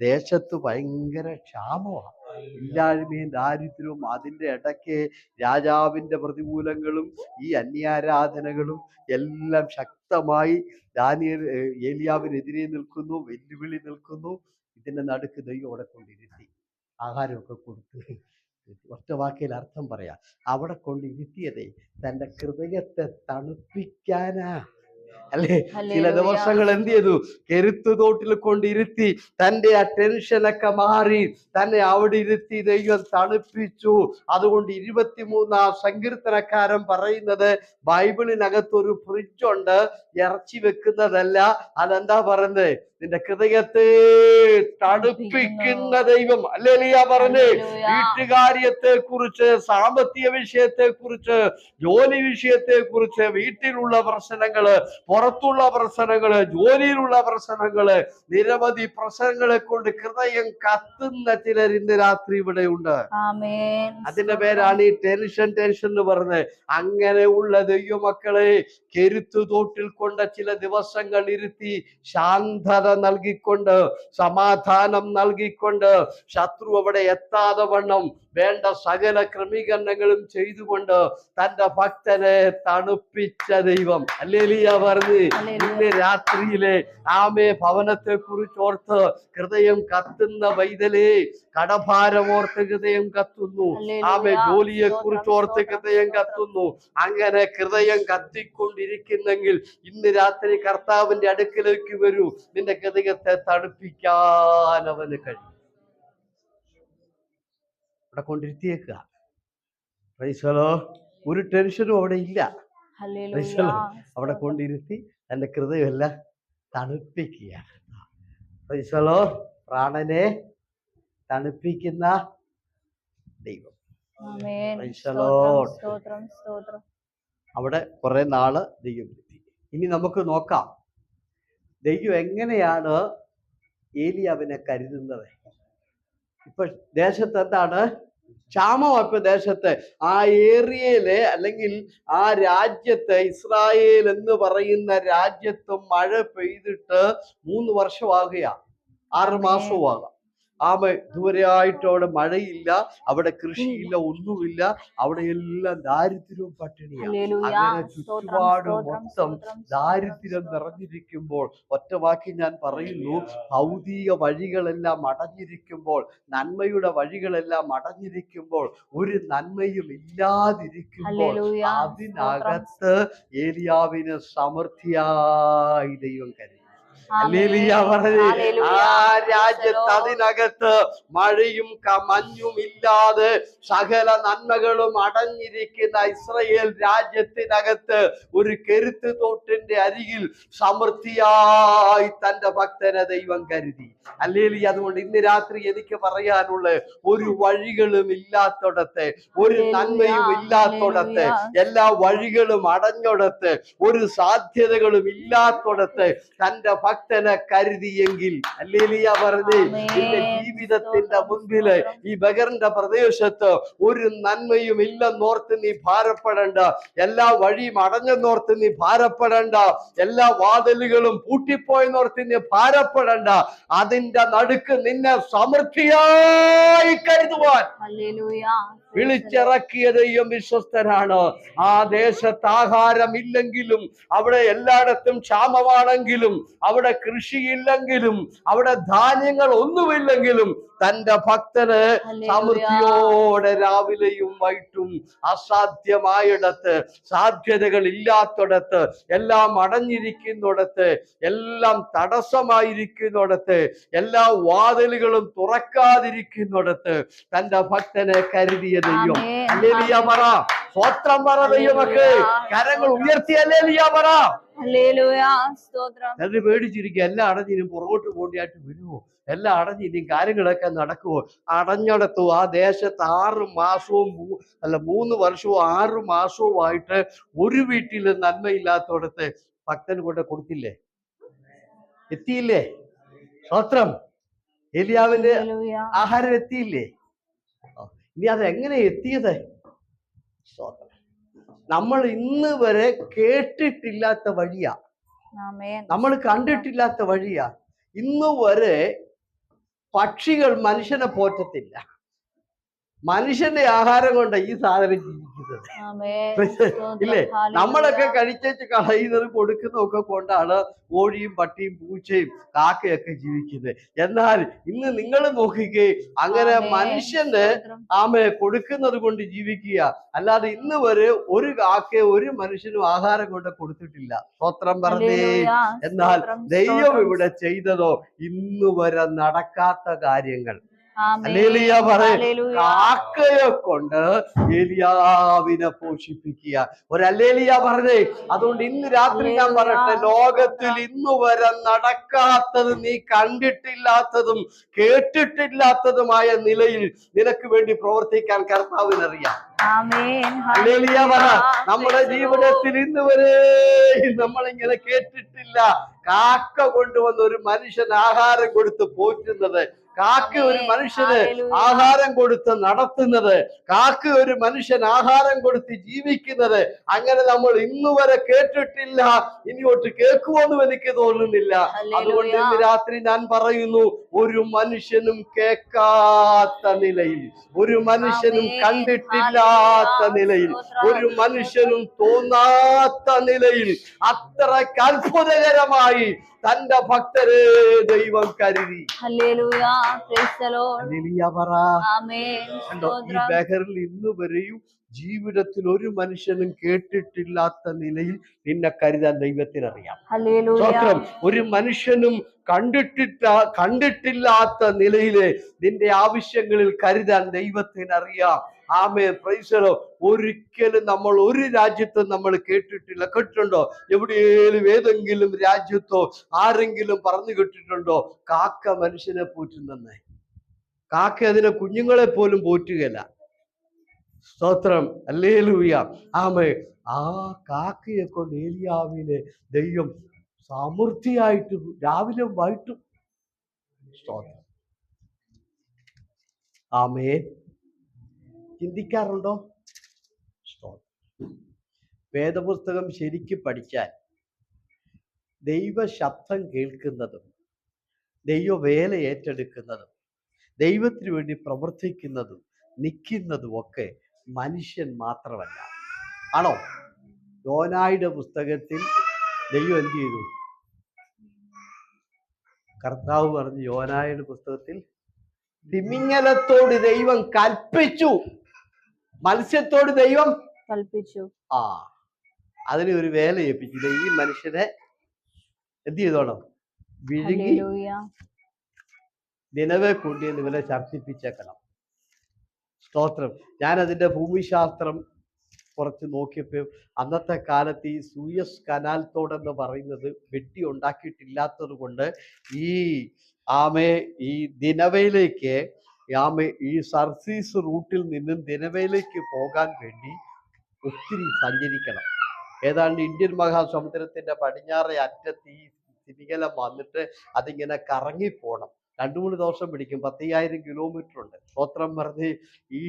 ദേശത്ത് ഭയങ്കര ക്ഷാമമാണ്, ഇല്ലായ്മയും ദാരിദ്ര്യവും. അതിൻ്റെ ഇടയ്ക്ക് രാജാവിൻ്റെ പ്രതികൂലങ്ങളും ഈ അന്യാരാധനകളും എല്ലാം ശക്തമായി ഏലിയാവിനെതിരെ നിൽക്കുന്നു, വെല്ലുവിളി നിൽക്കുന്നു. ഇതിൻ്റെ നടുക്ക് ദൈവം അവിടെ കൊണ്ടിരുത്തി ആഹാരമൊക്കെ കൊടുത്ത്. ഒറ്റ വാക്കിൽ അർത്ഥം പറയാം, അവിടെ കൊണ്ടിരുത്തിയതേ തൻ്റെ ഹൃദയത്തെ തണുപ്പിക്കാനാ. അല്ലേ? ചില ദിവസങ്ങൾ എന്ത് ചെയ്തു? കെരുത്ത് തോട്ടിൽ കൊണ്ടിരുത്തി തൻ്റെ ആ ടെൻഷനൊക്കെ മാറി തന്നെ അവിടെ ഇരുത്തി ദൈവം തണുപ്പിച്ചു. അതുകൊണ്ട് 23-ാം സങ്കീർത്തനക്കാരൻ പറയുന്നത്, ബൈബിളിനകത്തൊരു ഫ്രിഡ്ജുണ്ട്, ഇറച്ചി വെക്കുന്നതല്ല. അതെന്താ പറയുന്നത്? നിന്റെ ഹൃദയത്തെ തണുപ്പിക്കുന്ന ദൈവം. ഹല്ലേലൂയ പറഞ്ഞേ. വീട്ടുകാര്യത്തെ കുറിച്ച്, സാമ്പത്തിക വിഷയത്തെ കുറിച്ച്, ജോലി വിഷയത്തെ കുറിച്ച്, വീട്ടിലുള്ള പ്രശ്നങ്ങള്, പുറത്തുള്ള പ്രശ്നങ്ങള്, ജോലിയിലുള്ള പ്രശ്നങ്ങള്, നിരവധി പ്രശ്നങ്ങളെ കൊണ്ട് ഹൃദയം കത്തുന്ന ചിലർ ഇന്ന് രാത്രി ഇവിടെ ഉണ്ട്. അതിന്റെ പേരാണ് ഈ ടെൻഷൻ എന്ന് പറഞ്ഞത്. അങ്ങനെയുള്ള ദൈവമക്കളെ കെരുത്തു തോട്ടിൽ കൊണ്ട് ചില ദിവസങ്ങൾ ഇരുത്തി ശാന്തത നൽകിക്കൊണ്ട്, സമാധാനം നൽകിക്കൊണ്ട്, ശത്രു അവിടെ എത്താതെ വണ്ണം വേണ്ട സകല ക്രമീകരണങ്ങളും ചെയ്തുകൊണ്ട് തന്റെ ഭക്തനെ തണുപ്പിച്ച ദൈവം. ഹല്ലേലൂയ പറഞ്ഞ് ഇന്ന് രാത്രിയിലെ ഭവനത്തെ കുറിച്ചോർത്ത് ഹൃദയം കത്തുന്ന വൈതലേ, കടഭാരമോർത്ത് ഹൃദയം കത്തുന്നു. ജോലിയെ കുറിച്ചോർത്ത് ഹൃദയം കത്തുന്നു. അങ്ങനെ ഹൃദയം കത്തിക്കൊണ്ടിരിക്കുന്നെങ്കിൽ ഇന്ന് രാത്രി കർത്താവിന്റെ അടുക്കലേക്ക് വരൂ. നിന്റെ ഹൃദയത്തെ തണുപ്പിക്കാൻ അവന് കഴിയും. അവിടെ കൊണ്ടിരുത്തിയേക്കുക. ഒരു ടെൻഷനും അവിടെ ഇല്ല. അവിടെ കൊണ്ടിരുത്തി തന്റെ ഹൃദയമെല്ലാം തണുപ്പിക്കുക. പ്രാണനെ തണുപ്പിക്കുന്ന ദൈവം. അവിടെ കുറെ നാള് ദൈവം എത്തി. ഇനി നമുക്ക് നോക്കാം ദൈവം എങ്ങനെയാണ് ഏലിയാവിനെ കരുതുന്നത്. ഇപ്പൊ ദേശത്ത് എന്താണ്? ക്ഷാമമാണ്. ഇപ്പൊ ദേശത്ത് ആ ഏരിയയിലെ അല്ലെങ്കിൽ ആ രാജ്യത്ത്, ഇസ്രായേൽ എന്ന് പറയുന്ന രാജ്യത്ത് മഴ പെയ്തിട്ട് 3 വർഷമാകുക, 6 മാസവും ആകാം. ഇതുവരെയായിട്ട് അവിടെ മഴയില്ല, അവിടെ കൃഷിയില്ല, ഒന്നുമില്ല. അവിടെ എല്ലാം ദാരിദ്ര്യവും പട്ടിണിയാണ്. അങ്ങനെ ചുറ്റുപാട് മൊത്തം ദാരിദ്ര്യം നിറഞ്ഞിരിക്കുമ്പോൾ, ഒറ്റ വാക്കി ഞാൻ പറയുന്നു, ഭൗതിക വഴികളെല്ലാം അടഞ്ഞിരിക്കുമ്പോൾ, നന്മയുടെ വഴികളെല്ലാം അടഞ്ഞിരിക്കുമ്പോൾ, ഒരു നന്മയും ഇല്ലാതിരിക്കുമ്പോൾ, അതിനകത്ത് ഏലിയാവിന് സമൃദ്ധിയായി ദൈവം കരുതി. ആ രാജ്യത്ത് അതിനകത്ത് മഴയും മഞ്ഞും ഇല്ലാതെ സകല നന്മകളും അടഞ്ഞിരിക്കുന്ന ഇസ്രായേൽ രാജ്യത്തിനകത്ത് ഒരു കെരുത്ത് തോട്ടിന്റെ അരികിൽ സമൃദ്ധിയായി തന്റെ ഭക്തനെ ദൈവം കരുതി. ഹല്ലേലൂയ. അതുകൊണ്ട് ഇന്ന് രാത്രി എനിക്ക് പറയാനുള്ള, ഒരു വഴികളും ഇല്ലാത്തടത്ത്, ഒരു നന്മയും ഇല്ലാത്തടത്ത്, എല്ലാ വഴികളും അടഞ്ഞൊടത്ത്, ഒരു സാധ്യതകളും ഇല്ലാത്തടത്ത് തന്റെ ഭക്തനെ കരുതിയെങ്കിൽ, ഹല്ലേലൂയ പറഞ്ഞേ, നിന്റെ ജീവിതത്തിന്റെ മുൻപില് ഈ ബഗറിന്റെ പ്രദേശത്ത് ഒരു നന്മയും ഇല്ലെന്നോർത്ത് നീ ഭാരപ്പെടണ്ട. എല്ലാ വഴിയും അടഞ്ഞെന്നോർത്ത് നീ ഭാരപ്പെടണ്ട. എല്ലാ വാതിലുകളും പൂട്ടിപ്പോയെന്നോർത്ത് നീ ഭാരപ്പെടണ്ട. അതിന്റെ നടുക്ക് നിന്നെ സമൃദ്ധിയായി കരുതുവാൻ വിളിച്ചിറക്കിയ ദൈവം വിശ്വസ്തനാണ്. ആ ദേശത്ത് ആഹാരമില്ലെങ്കിലും, അവിടെ എല്ലായിടത്തും ക്ഷാമമാണെങ്കിലും, അവിടെ കൃഷിയില്ലെങ്കിലും, അവിടെ ധാന്യങ്ങൾ ഒന്നുമില്ലെങ്കിലും, തന്റെ ഭക്തന് സമൃദ്ധിയോടെ രാവിലെയും വൈകിട്ടും അസാധ്യമായിടത്ത്, സാധ്യതകൾ ഇല്ലാത്തിടത്ത്, എല്ലാം അടഞ്ഞിരിക്കുന്നിടത്ത്, എല്ലാം തടസ്സമായിരിക്കുന്നിടത്ത്, എല്ലാ വാതിലുകളും തുറക്കാതിരിക്കുന്നിടത്ത് തന്റെ ഭക്തനെ കരുതിയ ദൈവം. ഹല്ലേലൂയ പറ, സ്തോത്രം പറ ദൈവമൊക്കെ. കരങ്ങൾ ഉയർത്തി ഹല്ലേലൂയ പറ. അത് പേടിച്ചിരിക്കുക, എല്ലാം അടഞ്ഞിനും പുറകോട്ട് പോകേണ്ടിയായിട്ട് വരുമോ, എല്ലാം അടഞ്ഞിനും കാര്യങ്ങളൊക്കെ നടക്കുമോ? അടഞ്ഞടത്തു ആ ദേശത്ത് 6 മാസവും 3 വർഷവും 6 മാസവുമായിട്ട് ഒരു വീട്ടിൽ നന്മയില്ലാത്തടത്ത് ഭക്തന് കൊണ്ട് കൊടുത്തില്ലേ, എത്തിയില്ലേ? സ്തോത്രം. ഏലിയാവിന്റെ ആഹാരം എത്തിയില്ലേ? ഇനി അതെങ്ങനെ എത്തിയത്? നമ്മൾ ഇന്ന് വരെ കേട്ടിട്ടില്ലാത്ത വഴിയാ, നമ്മൾ കണ്ടിട്ടില്ലാത്ത വഴിയാ. ഇന്ന് വരെ പക്ഷികൾ മനുഷ്യനെ പോറ്റത്തില്ല. മനുഷ്യന്റെ ആഹാരം കൊണ്ട് ഈ സാധനം ജീവിക്കുന്നത്, ഇല്ലേ? നമ്മളൊക്കെ കഴിച്ചു കളയുന്നത് കൊടുക്കുന്നതൊക്കെ കൊണ്ടാണ് കോഴിയും പട്ടിയും പൂച്ചയും കാക്കയൊക്കെ ജീവിക്കുന്നത്. എന്നാൽ ഇന്ന് നിങ്ങൾ നോക്കിക്കേ, അങ്ങനെ മനുഷ്യന് കൊടുക്കുന്നത് കൊണ്ട് ജീവിക്കുക. അല്ലാതെ ഇന്ന് വരെ ഒരു കാക്കയെ ഒരു മനുഷ്യനും ആഹാരം കൊണ്ട് കൊടുത്തിട്ടില്ല. സ്തോത്രം പറഞ്ഞേ. എന്നാൽ ദൈവം ഇവിടെ ചെയ്തതോ ഇന്ന് വരെ നടക്കാത്ത കാര്യങ്ങൾ. ഹല്ലേലൂയ പറയ്. കാക്കയെ കൊണ്ട് ഏലിയാവിനെ പോഷിപ്പിക്കുക. ഒരു ഹല്ലേലൂയ പറഞ്ഞേ. അതുകൊണ്ട് ഇന്ന് രാത്രി ഞാൻ പറയട്ടെ, ലോകത്തിൽ ഇന്ന് വരെ നടക്കാത്തത്, നീ കണ്ടിട്ടില്ലാത്തതും കേട്ടിട്ടില്ലാത്തതുമായ നിലയിൽ നിനക്ക് വേണ്ടി പ്രവർത്തിക്കാൻ കർത്താവിനറിയാം. ഹല്ലേലൂയ പറ. നമ്മുടെ ജീവിതത്തിൽ ഇന്ന് വരെ നമ്മളിങ്ങനെ കേട്ടിട്ടില്ല കാക്ക കൊണ്ടുവന്ന് ഒരു മനുഷ്യൻ ആഹാരം കൊടുത്ത് പോറ്റുന്നത്, കാക്ക ഒരു മനുഷ്യന് ആഹാരം കൊടുത്ത് നടത്തുന്നത്, കാക്ക ഒരു മനുഷ്യൻ ആഹാരം കൊടുത്ത് ജീവിക്കുന്നത്. അങ്ങനെ നമ്മൾ ഇന്ന് വരെ കേട്ടിട്ടില്ല, ഇനിയോട്ട് കേൾക്കുമെന്നും എനിക്ക് തോന്നുന്നില്ല. അതുകൊണ്ട് ഇന്ന് രാത്രി ഞാൻ പറയുന്നു, ഒരു മനുഷ്യനും കേൾക്കാത്ത നിലയിൽ, ഒരു മനുഷ്യനും കണ്ടിട്ടില്ലാത്ത നിലയിൽ, ഒരു മനുഷ്യനും തോന്നാത്ത നിലയിൽ അത്രയ്ക്ക് അത്ഭുതകരമായി തന്റെ ഭക്തരെ ദൈവം കരുതി. ഈ ബഹറിൽ ഇന്ന് വരെയും ജീവിതത്തിൽ ഒരു മനുഷ്യനും കേട്ടിട്ടില്ലാത്ത നിലയിൽ നിന്നെ കരുതാൻ ദൈവത്തിനറിയാം. സ്തോത്രം. ഒരു മനുഷ്യനും കണ്ടിട്ടില്ലാത്ത നിലയില് നിന്റെ ആവശ്യങ്ങളിൽ കരുതാൻ ദൈവത്തിനറിയാം. ആമേൻ. Praise the lord. ഒരിക്കലും നമ്മൾ ഒരു രാജ്യത്തും നമ്മൾ കേട്ടിട്ടില്ല. കേട്ടിട്ടുണ്ടോ? എവിടെയെങ്കിലും ഏതെങ്കിലും രാജ്യത്തോ ആരെങ്കിലും പറഞ്ഞു കേട്ടിട്ടുണ്ടോ കാക്ക മനുഷ്യനെ പോറ്റുന്നെന്ന്? കാക്ക അതിനെ കുഞ്ഞുങ്ങളെ പോലും പോറ്റുകയില്ല. സ്തോത്രം. ഹല്ലേലൂയ. ആമേൻ. ആ കാക്കയെ കൊണ്ട് ഏലിയാവിനെ ദൈവം സമൃദ്ധിയായിട്ട് രാവിലെ വൈകിട്ടും. സ്തോത്രം. ആമേൻ. ചിന്തിക്കാറുണ്ടോ? വേദപുസ്തകം ശരിക്കും പഠിച്ചാൽ ദൈവ ശബ്ദം കേൾക്കുന്നതും ദൈവവേല ഏറ്റെടുക്കുന്നതും ദൈവത്തിന് വേണ്ടി പ്രവർത്തിക്കുന്നതും നിൽക്കുന്നതും ഒക്കെ മനുഷ്യൻ മാത്രമല്ല. ആണോ? യോനായുടെ പുസ്തകത്തിൽ ദൈവം എന്ത് ചെയ്തു? കർത്താവ് പറഞ്ഞു, യോനായുടെ പുസ്തകത്തിൽ തിമിംഗലത്തോട് ദൈവം കൽപ്പിച്ചു, മത്സ്യത്തോട് ദൈവം കൽപ്പിച്ചു. അതിന് ഒരു വേല ഏൽപ്പിച്ചില്ല. ഈ മനുഷ്യനെ എന്ത് ചെയ്തോണം? വിഴുങ്ങി നിനവെ കൊണ്ടുവന്ന് ഇവരെ ഛർദ്ദിപ്പിച്ചേക്കണം. സ്തോത്രം. ഞാനതിൻ്റെ ഭൂമിശാസ്ത്രം കുറച്ച് നോക്കിയപ്പോൾ അന്നത്തെ കാലത്ത് ഈ സൂയസ് കനാൽ തോടെന്ന് പറയുന്നത് വെട്ടി ഉണ്ടാക്കിയിട്ടില്ലാത്തത് കൊണ്ട് ഈ ദിനവയിലേക്ക് ഈ സർസീസ് റൂട്ടിൽ നിന്നും ദിനവയിലേക്ക് പോകാൻ വേണ്ടി ഒത്തിരി സഞ്ചരിക്കണം. ഏതാണ്ട് ഇന്ത്യൻ മഹാസമുദ്രത്തിന്റെ പടിഞ്ഞാറേ അറ്റത്ത് ഈ തിമിംഗലം വന്നിട്ട് അതിങ്ങനെ കറങ്ങിപ്പോണം. 2-3 ദിവസം പിടിക്കും. 10,000 കിലോമീറ്റർ ഉണ്ട്. സ്തോത്രം പറഞ്ഞ് ഈ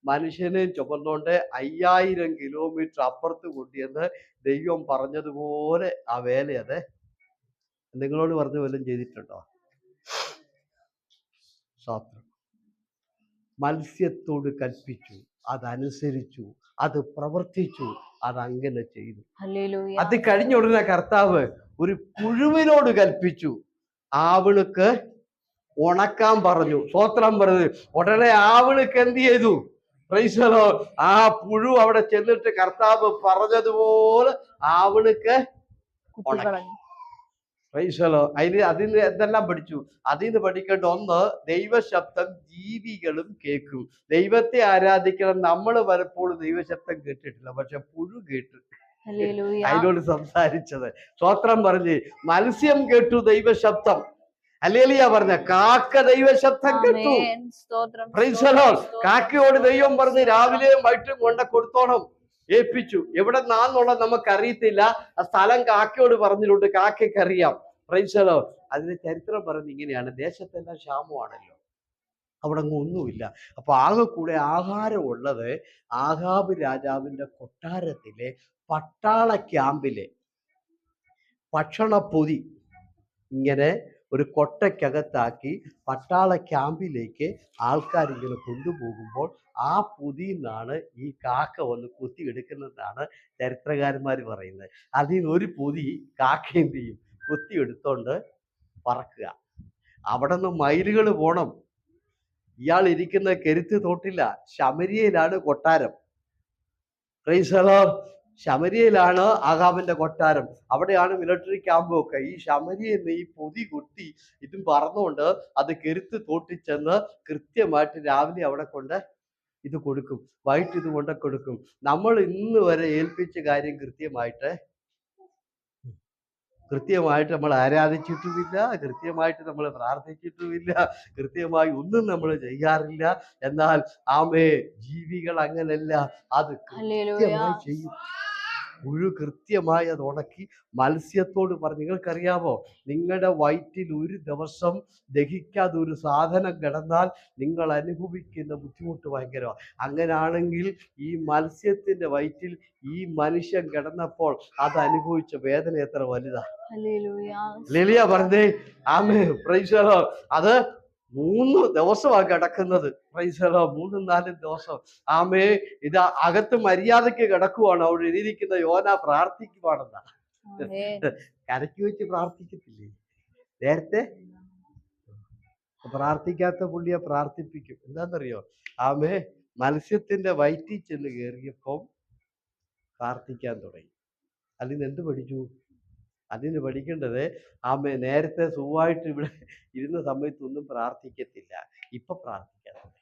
മനുഷ്യനെ ചുമന്നുകൊണ്ട് 5000 കിലോമീറ്റർ അപ്പുറത്ത് കൊണ്ടുവന്ന് ദൈവം പറഞ്ഞതുപോലെ ആ വേല അത് നിങ്ങളോട് പറഞ്ഞ വല്ലതും ചെയ്തിട്ടുണ്ടോ? സ്തോത്രം. മത്സ്യത്തോട് കൽപ്പിച്ചു, അതനുസരിച്ചു, അത് പ്രവർത്തിച്ചു, അതങ്ങനെ ചെയ്തു.
ഹല്ലേലൂയ.
അത് കഴിഞ്ഞ ഉടനെ കർത്താവ് ഒരു പുഴുവിനോട് കൽപ്പിച്ചു, ആവിളുക്ക് ഉണക്കാൻ പറഞ്ഞു. സ്തോത്രം പറഞ്ഞു. ഉടനെ ആവിളുക്ക് എന്ത് ചെയ്തു? Price the Lord. ആ പുഴു അവിടെ ചെന്നിട്ട് കർത്താവ് പറഞ്ഞതുപോലെ ആവിളുക്ക് ഉണക്കി. Price the Lord. അതിന് എന്തെല്ലാം പഠിച്ചു? അതിന് പഠിക്കേണ്ട ഒന്ന്, ദൈവശബ്ദം ജീവികളും കേൾക്കും. ദൈവത്തെ ആരാധിക്കണം. നമ്മൾ പലപ്പോഴും ദൈവശബ്ദം കേട്ടിട്ടില്ല, പക്ഷെ പുഴു കേട്ടു. അതിനോട് സംസാരിച്ചത്. സ്തോത്രം പറഞ്ഞ് മത്സ്യം കേട്ടു ദൈവശബ്ദം. ഹല്ലേലൂയ പറഞ്ഞ കാക്ക ദൈവശബ്ദം കേട്ടു. Price the Lord. കാക്കയോട് ദൈവം പറഞ്ഞ് രാവിലെയും വൈകിട്ടും കൊണ്ട കൊടുത്തോണം ഏൽപ്പിച്ചു. എവിടെ നിന്നാന്നുള്ളത് നമുക്കറിയത്തില്ല. ആ സ്ഥലം കാക്കയോട് പറഞ്ഞിട്ടുണ്ട്, കാക്കയ്ക്കറിയാം. Price the Lord. അതിന്റെ ചരിത്രം പറഞ്ഞ് ഇങ്ങനെയാണ്, ദേശത്തെല്ലാം ക്ഷാമമാണല്ലോ, അവിടെ അങ്ങ് ഒന്നുമില്ല. അപ്പൊ ആകെ കൂടെ ആഹാരം ഉള്ളത് ആഹാബ് രാജാവിന്റെ കൊട്ടാരത്തിലെ പട്ടാള ക്യാമ്പിലെ ഭക്ഷണപ്പൊതി ഇങ്ങനെ ഒരു കൊട്ടയ്ക്കകത്താക്കി പട്ടാള ക്യാമ്പിലേക്ക് ആൾക്കാരിങ്ങനെ കൊണ്ടുപോകുമ്പോൾ ആ പൊതിയിൽ നിന്നാണ് ഈ കാക്ക വന്ന് കൊത്തിയെടുക്കുന്നതാണ് ചരിത്രകാരന്മാർ പറയുന്നത്. അതിൽ നിന്ന് ഒരു പൊതി കാക്ക എന്ത് ചെയ്യും? കൊത്തിയെടുത്തോണ്ട് പറക്കുക. അവിടെ നിന്ന് മൈലുകൾ പോണം. ഇയാൾ ഇരിക്കുന്ന കെരുത്ത് തോട്ടില്ല, ശമരിയയിലാണ് കൊട്ടാരം. Praise the lord. ശമരിയയിലാണ് ആഹാബിന്റെ കൊട്ടാരം. അവിടെയാണ് മിലിറ്ററി ക്യാമ്പും ഒക്കെ. ഈ ശമരിയിൽ നിന്ന് ഈ പൊതി കുത്തി ഇതും പറന്നുകൊണ്ട് അത് കെരുത്ത് തോട്ടിച്ചെന്ന് കൃത്യമായിട്ട് രാവിലെ അവിടെ കൊണ്ട് ഇത് കൊടുക്കും, വൈകിട്ട് ഇത് കൊണ്ട് കൊടുക്കും. നമ്മൾ ഇന്ന് വരെ ഏൽപ്പിച്ച കാര്യം കൃത്യമായിട്ട് നമ്മൾ ആരാധിച്ചിട്ടുമില്ല, കൃത്യമായിട്ട് നമ്മൾ പ്രാർത്ഥിച്ചിട്ടുമില്ല, കൃത്യമായി ഒന്നും നമ്മൾ ചെയ്യാറില്ല. എന്നാൽ ആമേ, ജീവികൾ അങ്ങനല്ല, അത് കൃത്യമായി ചെയ്യും. പുഴു കൃത്യമായി അത് ഉണക്കി മത്സ്യത്തോട് പറഞ്ഞു. നിങ്ങൾക്കറിയാമോ, നിങ്ങളുടെ വയറ്റിൽ ഒരു ദിവസം ദഹിക്കാതെ ഒരു സാധനം കിടന്നാൽ നിങ്ങൾ അനുഭവിക്കുന്ന ബുദ്ധിമുട്ട് ഭയങ്കരമാണ്. അങ്ങനാണെങ്കിൽ ഈ മത്സ്യത്തിന്റെ വയറ്റിൽ ഈ മനുഷ്യൻ കിടന്നപ്പോൾ അത് അനുഭവിച്ച വേദന എത്ര വലുതാ. ഹല്ലേലൂയ പറഞ്ഞേ. ആമേ. Price the Lord. അത് 3 ദിവസമാണ് കിടക്കുന്നത്. Price the Lord. 3-4 ദിവസം. ആമേ. ഇത് അകത്ത് മര്യാദയ്ക്ക് കിടക്കുവാണ്. അവിടെ എഴുതിയിരിക്കുന്ന യോന പ്രാർത്ഥിക്കുവാണെന്നാ. കരയ്ക്ക് വെച്ച് പ്രാർത്ഥിക്കത്തില്ലേ നേരത്തെ? പ്രാർത്ഥിക്കാത്ത പുള്ളിയെ പ്രാർത്ഥിപ്പിക്കും. എന്താണെന്നറിയോ? ആമേ, മത്സ്യത്തിന്റെ വയറ്റിൽ ചെന്ന് കയറിയപ്പം പ്രാർത്ഥിക്കാൻ തുടങ്ങി. അതിന് എന്ത് പഠിച്ചു? അതിന് പഠിക്കേണ്ടത്, ആമേ, നേരത്തെ സുഖമായിട്ട് ഇവിടെ ഇരുന്ന സമയത്തൊന്നും പ്രാർത്ഥിക്കത്തില്ല, ഇപ്പൊ പ്രാർത്ഥിക്കാൻ തുടങ്ങി.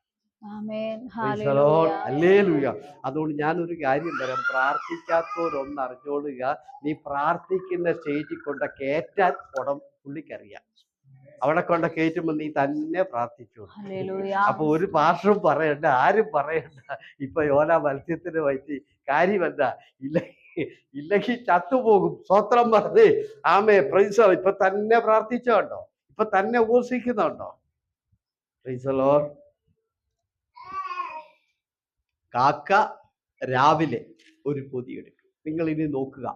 ഹല്ലേലൂയ. അതുകൊണ്ട് ഞാനൊരു കാര്യം പറയാം, പ്രാർത്ഥിക്കാത്തവരൊന്ന് അറിഞ്ഞോളുക, നീ പ്രാർത്ഥിക്കുന്ന സ്റ്റേജിൽ കൊണ്ട് കയറ്റാൻ പുള്ളിക്കറിയാം. അവിടെ കൊണ്ട് കയറ്റുമ്പോ നീ തന്നെ പ്രാർത്ഥിച്ചു. അപ്പൊ ഒരു പാർശ്വം പറയണ്ട, ആരും പറയണ്ട, ഇപ്പൊ യോന മത്സ്യത്തിന് പറ്റി കാര്യമല്ല, ഇല്ലെങ്കിൽ ചത്തുപോകും. സ്വത്രം പറഞ്ഞ് ആമേ. Price the Lord. ഇപ്പൊ തന്നെ പ്രാർത്ഥിച്ചോണ്ടോ? ഇപ്പൊ തന്നെ ഉപസിക്കുന്നുണ്ടോ? Price the Lord. കാക്ക രാവിലെ ഒരു പൊതി എടുക്കും. നിങ്ങൾ ഇനി നോക്കുക,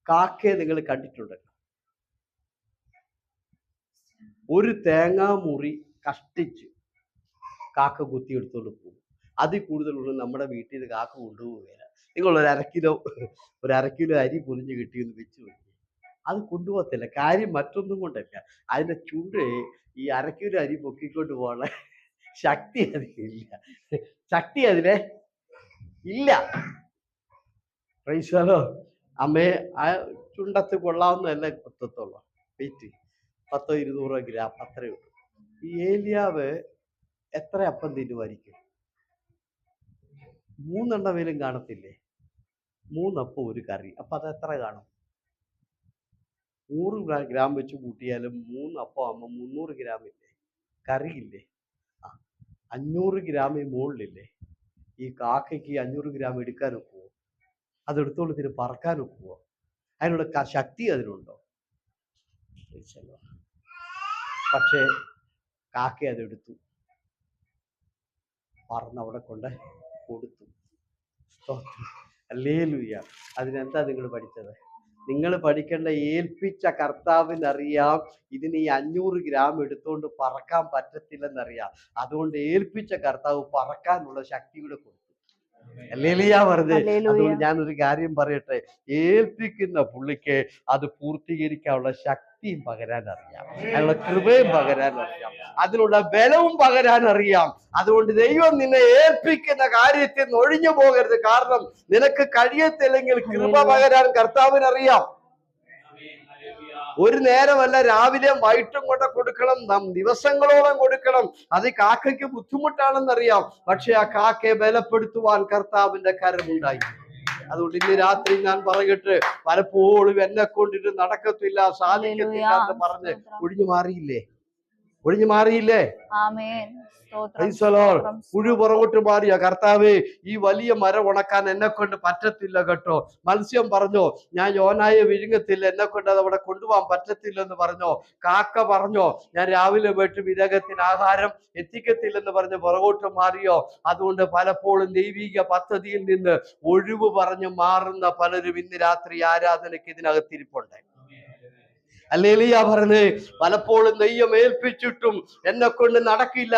കാക്കയെ നിങ്ങൾ കണ്ടിട്ടുണ്ട്? ഒരു തേങ്ങാമുറി കഷ്ടിച്ച് കാക്ക കുത്തിയെടുത്തോണ്ട് പോകും. അതിൽ കൂടുതലൊന്നും നമ്മുടെ വീട്ടിൽ നിന്ന് കാക്ക കൊണ്ടുപോവുകയില്ല. നിങ്ങൾ ഒരു അര കിലോ അരി പൊലിഞ്ഞ് കിട്ടിയെന്ന് വെച്ച് നോക്കി, അത് കൊണ്ടുപോകത്തില്ല. കാര്യം മറ്റൊന്നും കൊണ്ടല്ല, അതിന്റെ ചുണ്ട് ഈ അര കിലോ അരി പൊക്കിക്കൊണ്ട് പോകാനുള്ള ശക്തി അതിനില്ല. ശക്തി അതിനെ ഇല്ല. Price the Lord. അമ്മേ, ആ ചുണ്ടത്ത് കൊള്ളാവുന്നതല്ല കൊത്തത്തുള്ളൂ. വെയിറ്റ് 100-200 ഗ്രാം അത്രയേ ഉള്ളൂ. ഈ ഏലിയാവ് എത്ര അപ്പം തിന്നുമായിരിക്കും? 3 എണ്ണമെങ്കിലും കാണത്തില്ലേ? 3 അപ്പം 1 കറി. അപ്പൊ അത് എത്ര കാണും? 100 ഗ്രാം വെച്ച് കൂട്ടിയാലും 3 അപ്പം ആകുമ്പോൾ 300 ഗ്രാം ഇല്ലേ? കറിയില്ലേ? 500 ഗ്രാമിൽ മുകളിലില്ലേ? ഈ കാക്കയ്ക്ക് 500 ഗ്രാം എടുക്കാൻ ഒക്കുവോ? അതെടുത്തോണ്ട് ഇതിന് പറക്കാൻ ഒക്കുവോ? അതിനുള്ള ശക്തി അതിനുണ്ടോ? പക്ഷേ കാക്ക അതെടുത്തു, പറന്നവിടെ കൊണ്ട് കൊടുത്തു. ഹല്ലേലൂയ. അതിനെന്താ നിങ്ങൾ പഠിച്ചത്? നിങ്ങൾ പഠിക്കേണ്ട, ഏൽപ്പിച്ച കർത്താവിനറിയാം ഇതിന് ഈ 500 ഗ്രാം എടുത്തുകൊണ്ട് പറക്കാൻ പറ്റത്തില്ലെന്നറിയാം. അതുകൊണ്ട് ഏൽപ്പിച്ച കർത്താവ് പറക്കാനുള്ള ശക്തി കൂടെ കൊടുത്തു. ഹല്ലേലൂയ പറഞ്ഞേ. അതുകൊണ്ട് ഞാനൊരു കാര്യം പറയട്ടെ, ഏൽപ്പിക്കുന്ന പുള്ളിക്ക് അത് പൂർത്തീകരിക്കാനുള്ള ശക്തിയും പകരാൻ അറിയാം, അതിനുള്ള കൃപയും പകരാൻ അറിയാം, അതിനുള്ള ബലവും പകരാൻ അറിയാം. അതുകൊണ്ട് ദൈവം നിന്നെ ഏൽപ്പിക്കുന്ന കാര്യത്തിൽ നിന്ന് ഒഴിഞ്ഞു പോകരുത്. കാരണം നിനക്ക് കഴിയത്തില്ലെങ്കിൽ കൃപ പകരാൻ കർത്താവിനറിയാം. ഒരു നേരമല്ല, രാവിലെയും വൈകിട്ടും കൊണ്ട് കൊടുക്കണം, നാം ദിവസങ്ങളോളം കൊടുക്കണം. അത് കാക്കയ്ക്ക് ബുദ്ധിമുട്ടാണെന്നറിയാം, പക്ഷെ ആ കാക്കയെ ബലപ്പെടുത്തുവാൻ കർത്താവിന്റെ കരമുണ്ടായി. അതുകൊണ്ട് ഇന്ന് രാത്രി ഞാൻ പറയട്ടെ, പലപ്പോഴും എന്നെ കൊണ്ടിട്ട് നടക്കത്തില്ല, സാധിക്കത്തില്ല എന്ന് പറഞ്ഞ് ഒഴിഞ്ഞു മാറിയില്ലേ? ഒഴിഞ്ഞു മാറിയില്ലേ? പുഴു പുറകോട്ട് മാറിയ കർത്താവേ, ഈ വലിയ മരം ഉണക്കാൻ എന്നെ കൊണ്ട് പറ്റത്തില്ല കേട്ടോ. മത്സ്യം പറഞ്ഞോ, ഞാൻ യോനായെ വിഴുങ്ങത്തില്ല, എന്നെ കൊണ്ട് അത് അവിടെ കൊണ്ടുപോകാൻ പറ്റത്തില്ലെന്ന് പറഞ്ഞോ. കാക്ക പറഞ്ഞോ, ഞാൻ രാവിലെ പോയിട്ട് വിദേഹത്തിന് ആഹാരം എത്തിക്കത്തില്ലെന്ന് പറഞ്ഞ് പുറകോട്ട് മാറിയോ. അതുകൊണ്ട് പലപ്പോഴും ദൈവിക പദ്ധതിയിൽ നിന്ന് ഒഴിവ് പറഞ്ഞു മാറുന്ന പലരും ഇന്ന് രാത്രി ആരാധനയ്ക്ക് ഇതിനകത്തിരിപ്പുണ്ട്. ഹല്ലേലൂയ പറഞ്ഞ് പലപ്പോഴും ദൈവം ഏൽപ്പിച്ചിട്ടും എന്നെ കൊണ്ട് നടക്കില്ല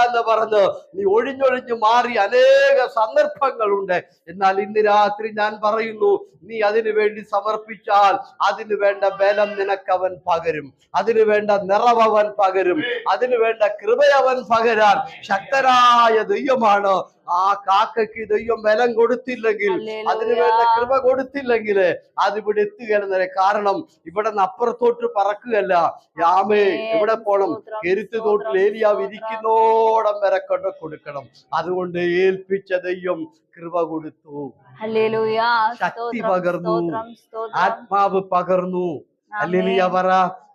എന്ന് പറഞ്ഞ് നീ ഒഴിഞ്ഞൊഴിഞ്ഞു മാറി അനേക സന്ദർഭങ്ങളുണ്ട്. എന്നാൽ ഇന്ന് രാത്രി ഞാൻ പറയുന്നു, നീ അതിനു വേണ്ടി സമർപ്പിച്ചാൽ അതിനു വേണ്ട ബലം നിനക്കവൻ പകരും, അതിനു വേണ്ട നിറവൻ പകരും, അതിനു വേണ്ട കൃപയവൻ പകരാൻ ശക്തരായ ദൈവമാണ്. ആ കാക്കയ്ക്ക് ദൈവം ബലം കൊടുത്തില്ലെങ്കിൽ, അതിനു വേണ്ട കൃപ കൊടുത്തില്ലെങ്കിൽ അതിവിടെ എത്തുകയെന്നേ. കാരണം ഇവിടെ നിന്ന് അപ്പുറത്തോട്ട് പറക്കുകയല്ല. യാമേ എവിടെ പോണം? കെരുത്ത് തോട്ടിൽ ഏലിയാവ് ഇരിക്കുന്നോടം വരെ കൊണ്ട് കൊടുക്കണം. അതുകൊണ്ട് ഏൽപ്പിച്ച ദൈവം കൃപ കൊടുത്തു, ശക്തി പകർന്നു, ആത്മാവ് പകർന്നു. ഹല്ലേലൂയ പറ.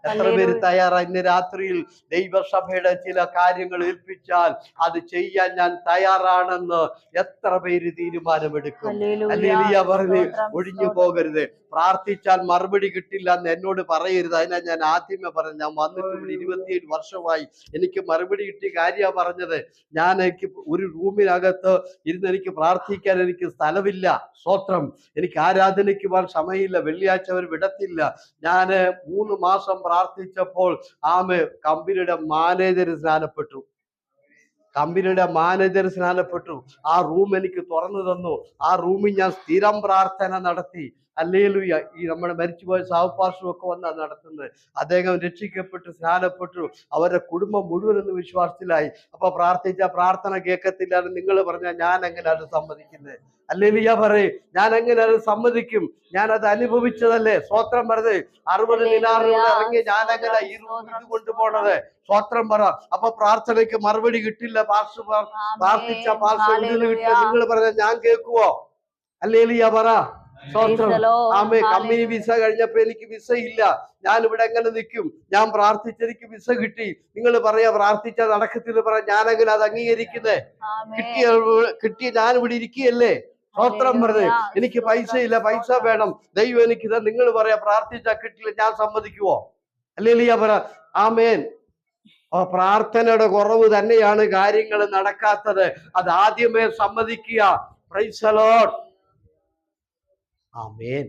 എത്ര പേര് തയ്യാറാ ഇന്ന് രാത്രിയിൽ ദൈവസഭയുടെ ചില കാര്യങ്ങൾ ഏൽപ്പിച്ചാൽ അത് ചെയ്യാൻ ഞാൻ തയ്യാറാണെന്ന് എത്ര പേര് തീരുമാനമെടുക്കും? ഹല്ലേലൂയ പറഞ്ഞ് ഒഴിഞ്ഞു പോകരുത്. പ്രാർത്ഥിച്ചാൽ മറുപടി കിട്ടില്ല എന്ന് എന്നോട് പറയരുത്. അതിനാ ഞാൻ ആദ്യമേ പറഞ്ഞു, ഞാൻ വന്നിട്ട് ഇവിടെ 27 വർഷമായി, എനിക്ക് മറുപടി കിട്ടിയ കാര്യമാണ് പറഞ്ഞത്. എനിക്ക് ഒരു റൂമിനകത്ത് ഇരുന്ന് എനിക്ക് പ്രാർത്ഥിക്കാൻ എനിക്ക് സ്ഥലമില്ല. സ്തോത്രം. എനിക്ക് ആരാധനയ്ക്ക് പോകാൻ സമയമില്ല, വെള്ളിയാഴ്ച അവർ വിടത്തില്ല. ഞാൻ 3 മാസം പ്രാർത്ഥിച്ചപ്പോൾ കമ്പനിയുടെ മാനേജർ സ്നാനപ്പെട്ടു. ആ റൂം എനിക്ക് തുറന്നു തന്നു. ആ റൂമിൽ ഞാൻ സ്ഥിരം പ്രാർത്ഥന നടത്തി. ഹല്ലേലൂയ. ഈ നമ്മുടെ മരിച്ചുപോയ സാവുപാർശ്വം ഒക്കെ വന്നാണ് നടത്തുന്നത്. അദ്ദേഹം രക്ഷിക്കപ്പെട്ടു, സ്നാനപ്പെട്ടു. അവരുടെ കുടുംബം മുഴുവനൊന്ന് വിശ്വാസത്തിലായി. അപ്പൊ പ്രാർത്ഥിച്ച പ്രാർത്ഥന കേൾക്കത്തില്ല എന്ന് നിങ്ങൾ പറഞ്ഞാൽ ഞാൻ എങ്ങനെ അത് സമ്മതിക്കുന്നത്? ഹല്ലേലൂയ പറയും. ഞാൻ എങ്ങനെ അത് സമ്മതിക്കും? ഞാൻ അത് അനുഭവിച്ചതല്ലേ. സ്വോത്രം പറഞ്ഞത് 60 ദിനാറിലൂടെ ഇറങ്ങി ഞാൻ എങ്ങനെ ഈ ഇത് കൊണ്ടുപോണത്? സ്വോത്രം പറ. അപ്പൊ പ്രാർത്ഥനയ്ക്ക് മറുപടി കിട്ടില്ല. പ്രാർത്ഥിച്ച കിട്ടില്ല. നിങ്ങൾ പറഞ്ഞ ഞാൻ കേൾക്കുവോ? ഹല്ലേലൂയ പറ. സ്വോത്രം. കമ്പനി വിസ കഴിഞ്ഞപ്പോ എനിക്ക് വിസ ഇല്ല, ഞാൻ ഇവിടെ എങ്ങനെ നിൽക്കും? ഞാൻ പ്രാർത്ഥിച്ചെനിക്ക് വിസ കിട്ടി. നിങ്ങൾ പറയാ പ്രാർത്ഥിച്ചാൽ നടക്കത്തില്ല. പറയാ ഞാൻ എങ്ങനെ അത് അംഗീകരിക്കുന്നേ? കിട്ടിയ ഞാൻ ഇവിടെ ഇരിക്കുകയല്ലേ. സ്വോത്രം പറഞ്ഞത്. എനിക്ക് പൈസ ഇല്ല, പൈസ വേണം, ദൈവം എനിക്ക് നിങ്ങൾ പറയാ പ്രാർത്ഥിച്ചാൽ കിട്ടില്ല, ഞാൻ സമ്മതിക്കുവോ? ഹല്ലേലൂയ പറ. ആമേൻ. പ്രാർത്ഥനയുടെ കുറവ് തന്നെയാണ് കാര്യങ്ങൾ നടക്കാത്തത്. അത് ആദ്യമേ സമ്മതിക്കുക. Praise the lord. ആമേൻ.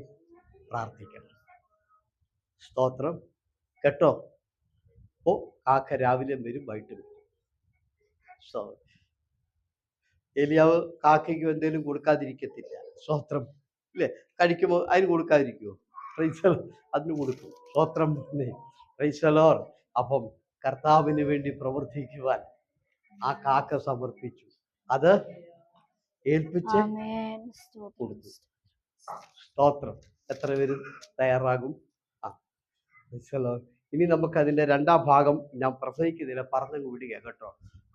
പ്രാർത്ഥിക്കണം. സ്തോത്രം കേട്ടോ. ഓ കാക്ക രാവിലെ വരും, വൈകിട്ട് വരും. ഏലിയാവ് കാക്കയ്ക്ക് എന്തെങ്കിലും കൊടുക്കാതിരിക്കത്തില്ല. സ്തോത്രം ഇല്ലേ? കഴിക്കുമ്പോൾ അതിന് കൊടുക്കാതിരിക്കുമോ? Price the Lord. അതിന് കൊടുക്കും. സ്തോത്രം. Price the Lord. അപ്പം കർത്താവിന് വേണ്ടി പ്രവർത്തിക്കുവാൻ ആ കാക്ക സമർപ്പിച്ചു, അത് ഏൽപ്പിച്ച് കൊടുത്തു. സ്തോത്രം. എത്ര പേര് തയ്യാറാകും? ഇനി നമുക്ക് അതിന്റെ 2ാം ഭാഗം ഞാൻ പ്രസംഗിക്കുന്നില്ല, പറഞ്ഞങ്ങ് വിടുക കേട്ടോ.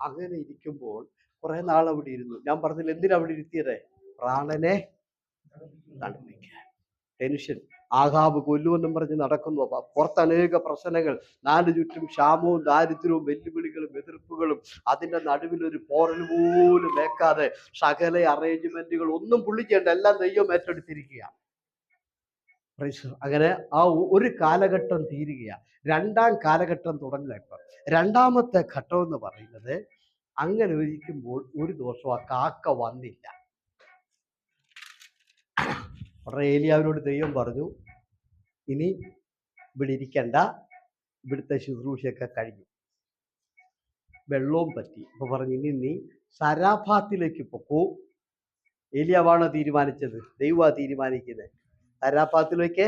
അങ്ങനെ ഇരിക്കുമ്പോൾ കുറെ നാൾ അവിടെ ഇരുന്നു. ഞാൻ പറഞ്ഞില്ല എന്തിനാ അവിടെ ഇരുത്തിയത്? പ്രാണനെ തണുപ്പിക്കാൻ. ടെൻഷൻ. ആഹാബ് കൊല്ലുമെന്നും പറഞ്ഞ് നടക്കുന്നു. പുറത്ത് അനേക പ്രശ്നങ്ങൾ, 4 ചുറ്റും ക്ഷാമവും ദാരിദ്ര്യവും വെല്ലുവിളികളും എതിർപ്പുകളും. അതിന്റെ നടുവിൽ ഒരു പോറൽ പോലും വേക്കാതെ സകല അറേഞ്ച്മെന്റുകൾ ഒന്നും പുള്ളി ചെയ്യേണ്ട, എല്ലാം ദൈവം ഏറ്റെടുത്തിരിക്കുക. അങ്ങനെ ആ ഒരു കാലഘട്ടം തീരുകയാണ്. രണ്ടാം കാലഘട്ടം തുടങ്ങുക. ഇപ്പം രണ്ടാമത്തെ ഘട്ടം എന്ന് പറയുന്നത്, അങ്ങനെ ഇരിക്കുമ്പോൾ ഒരു ദിവസം ആ കാക്ക വന്നില്ല. ഉടനെ ഏലിയാവിനോട് ദൈവം പറഞ്ഞു, ഇനി ഇവിടെ ഇരിക്കണ്ട, ഇവിടുത്തെ ശുശ്രൂഷയൊക്കെ കഴിഞ്ഞു, വെള്ളവും പറ്റി. അപ്പൊ പറഞ്ഞു, ഇനി നീ സരാഫാത്തിലേക്ക് പൊക്കൂ. ഏലിയാവാണോ തീരുമാനിച്ചത്? ദൈവമാ തീരുമാനിക്കുന്നത്. സരാഫാത്തിലേക്ക്,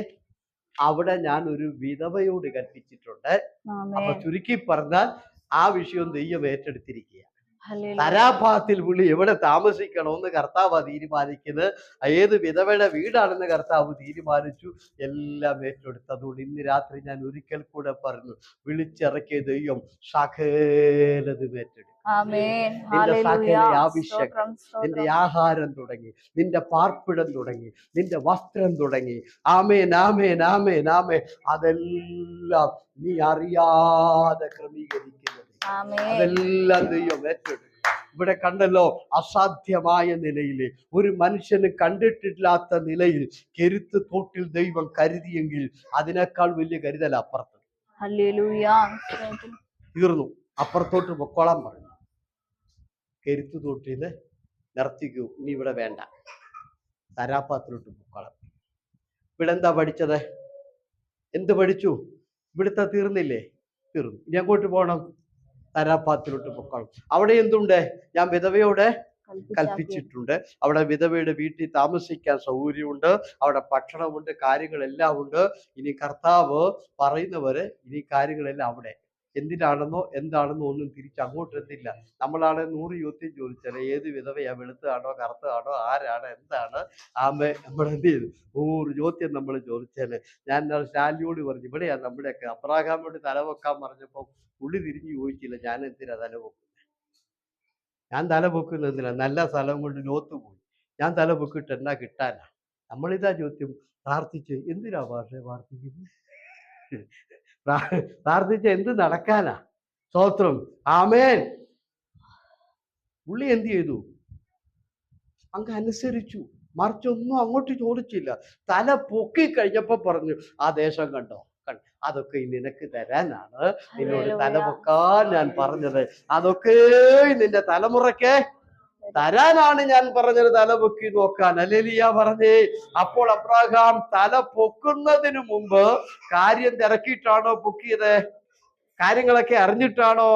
അവിടെ ഞാൻ ഒരു വിധവയോട് കൽപ്പിച്ചിട്ടുണ്ട്. അപ്പൊ ചുരുക്കി പറഞ്ഞാൽ ആ വിഷയം ദൈവം ഏറ്റെടുത്തിരിക്കുക. സരാഫാത്തിൽ പുള്ളി എവിടെ താമസിക്കണമെന്ന് കർത്താവ് തീരുമാനിക്കുന്നത്. ഏത് വിധവയുടെ വീടാണെന്ന് കർത്താവ് തീരുമാനിച്ചു. എല്ലാം ഏറ്റെടുത്തു. അതുകൊണ്ട് ഇന്ന് രാത്രി ഞാൻ ഒരിക്കൽ കൂടെ പറഞ്ഞു, വിളിച്ചിറക്കിയ ദൈവം സകലതും ഏറ്റെടുക്കും. നിന്റെ സകല ആവശ്യങ്ങൾ, നിന്റെ ആഹാരം തുടങ്ങി, നിന്റെ പാർപ്പിടം തുടങ്ങി, നിന്റെ വസ്ത്രം തുടങ്ങി, ആമേൻ ആമേൻ ആമേൻ ആമേൻ, അതെല്ലാം നീ അറിയാതെ ക്രമീകരിക്കുന്നത്. അതെല്ലാം ദൈവം ഏറ്റെടുക്കും. ഇവിടെ കണ്ടല്ലോ, അസാധ്യമായ നിലയിൽ, ഒരു മനുഷ്യന് കണ്ടിട്ടില്ലാത്ത നിലയിൽ കെരുത്ത് തോട്ടിൽ ദൈവം കരുതിയെങ്കിൽ അതിനേക്കാൾ വലിയ കരുതൽ അപ്പുറത്ത്. തീർന്നു. അപ്പുറത്തോട്ട് പൊക്കോളാൻ പറഞ്ഞു. കെരുത്ത് തോട്ടിന്ന് നിർത്തിക്കൂ, ഇനി ഇവിടെ വേണ്ട, സരാഫാത്തിലോട്ട് പൊക്കോളാം. ഇവിടെ എന്താ പഠിച്ചത്? എന്ത് പഠിച്ചു? ഇവിടുത്തെ തീർന്നില്ലേ? തീർന്നു. ഇനി അങ്ങോട്ട് പോകണം, സരാഫാത്തിലോട്ട് പൊക്കണം. അവിടെ എന്തുണ്ട്? ഞാൻ വിധവയോട് കൽപ്പിച്ചിട്ടുണ്ട്. അവിടെ വിധവയുടെ വീട്ടിൽ താമസിക്കാൻ സൗകര്യമുണ്ട്, അവിടെ ഭക്ഷണമുണ്ട്, കാര്യങ്ങളെല്ലാം ഉണ്ട്. ഇനി കർത്താവ് പറയുന്നവര് ഇനി കാര്യങ്ങളെല്ലാം അവിടെ. എന്തിനാണെന്നോ എന്താണെന്നോ ഒന്നും തിരിച്ചങ്ങോട്ട് എത്തില്ല. നമ്മളാണ് 100 ചോദ്യം ചോദിച്ചാൽ, ഏത് വിധവയാ, വെളുത്തതാണോ കറുത്തതാണോ, ആരാണ്, എന്താണ്, ആമേ, നമ്മളെന്ത് ചെയ്തു? 100 ചോദ്യം നമ്മൾ ചോദിച്ചാല്. ഞാൻ ശാലിയോട് പറഞ്ഞു, ഇവിടെയാ നമ്മുടെയൊക്കെ. അബ്രാഹാമോട് തല വെക്കാൻ പറഞ്ഞപ്പോ പുള്ളി തിരിഞ്ഞു ചോദിച്ചില്ല, ഞാൻ എന്തിനാ തല പൊക്കുന്നത്? ഞാൻ തല പൊക്കുന്നതില്ല, നല്ല സ്ഥലം കൊണ്ട് ലോത്ത് പോയി, ഞാൻ തല പൊക്കിട്ട് എന്നാ കിട്ടാനാ? നമ്മളിതാ ചോദ്യം. പ്രാർത്ഥിച്ച് എന്തിനാ ഭാഷ പ്രാർത്ഥിക്കുന്നത്? പ്രാർത്ഥിച്ച എന്ത് നടക്കാനാ? സ്തോത്രം, ആമേൻ. പുള്ളി എന്ത് ചെയ്തു? അങ്ങ് അനുസരിച്ചു. മറിച്ചൊന്നും അങ്ങോട്ട് ചോദിച്ചില്ല. തല പൊക്കി കഴിഞ്ഞപ്പോ പറഞ്ഞു, ആ ദേശം കണ്ടോ, അതൊക്കെ നിനക്ക് തരാനാണ് നിന്നോട് തല പൊക്കാൻ ഞാൻ പറഞ്ഞത്. അതൊക്കെ നിന്റെ തലമുറയ്ക്ക് തരാനാണ് ഞാൻ പറഞ്ഞത്, തല പൊക്കി നോക്കാൻ. ഹല്ലേലൂയ പറഞ്ഞേ. അപ്പോൾ അബ്രഹാം തല പൊക്കുന്നതിന് മുമ്പ് കാര്യം തിരക്കിയിട്ടാണോ പൊക്കിയത്? കാര്യങ്ങളൊക്കെ അറിഞ്ഞിട്ടാണോ?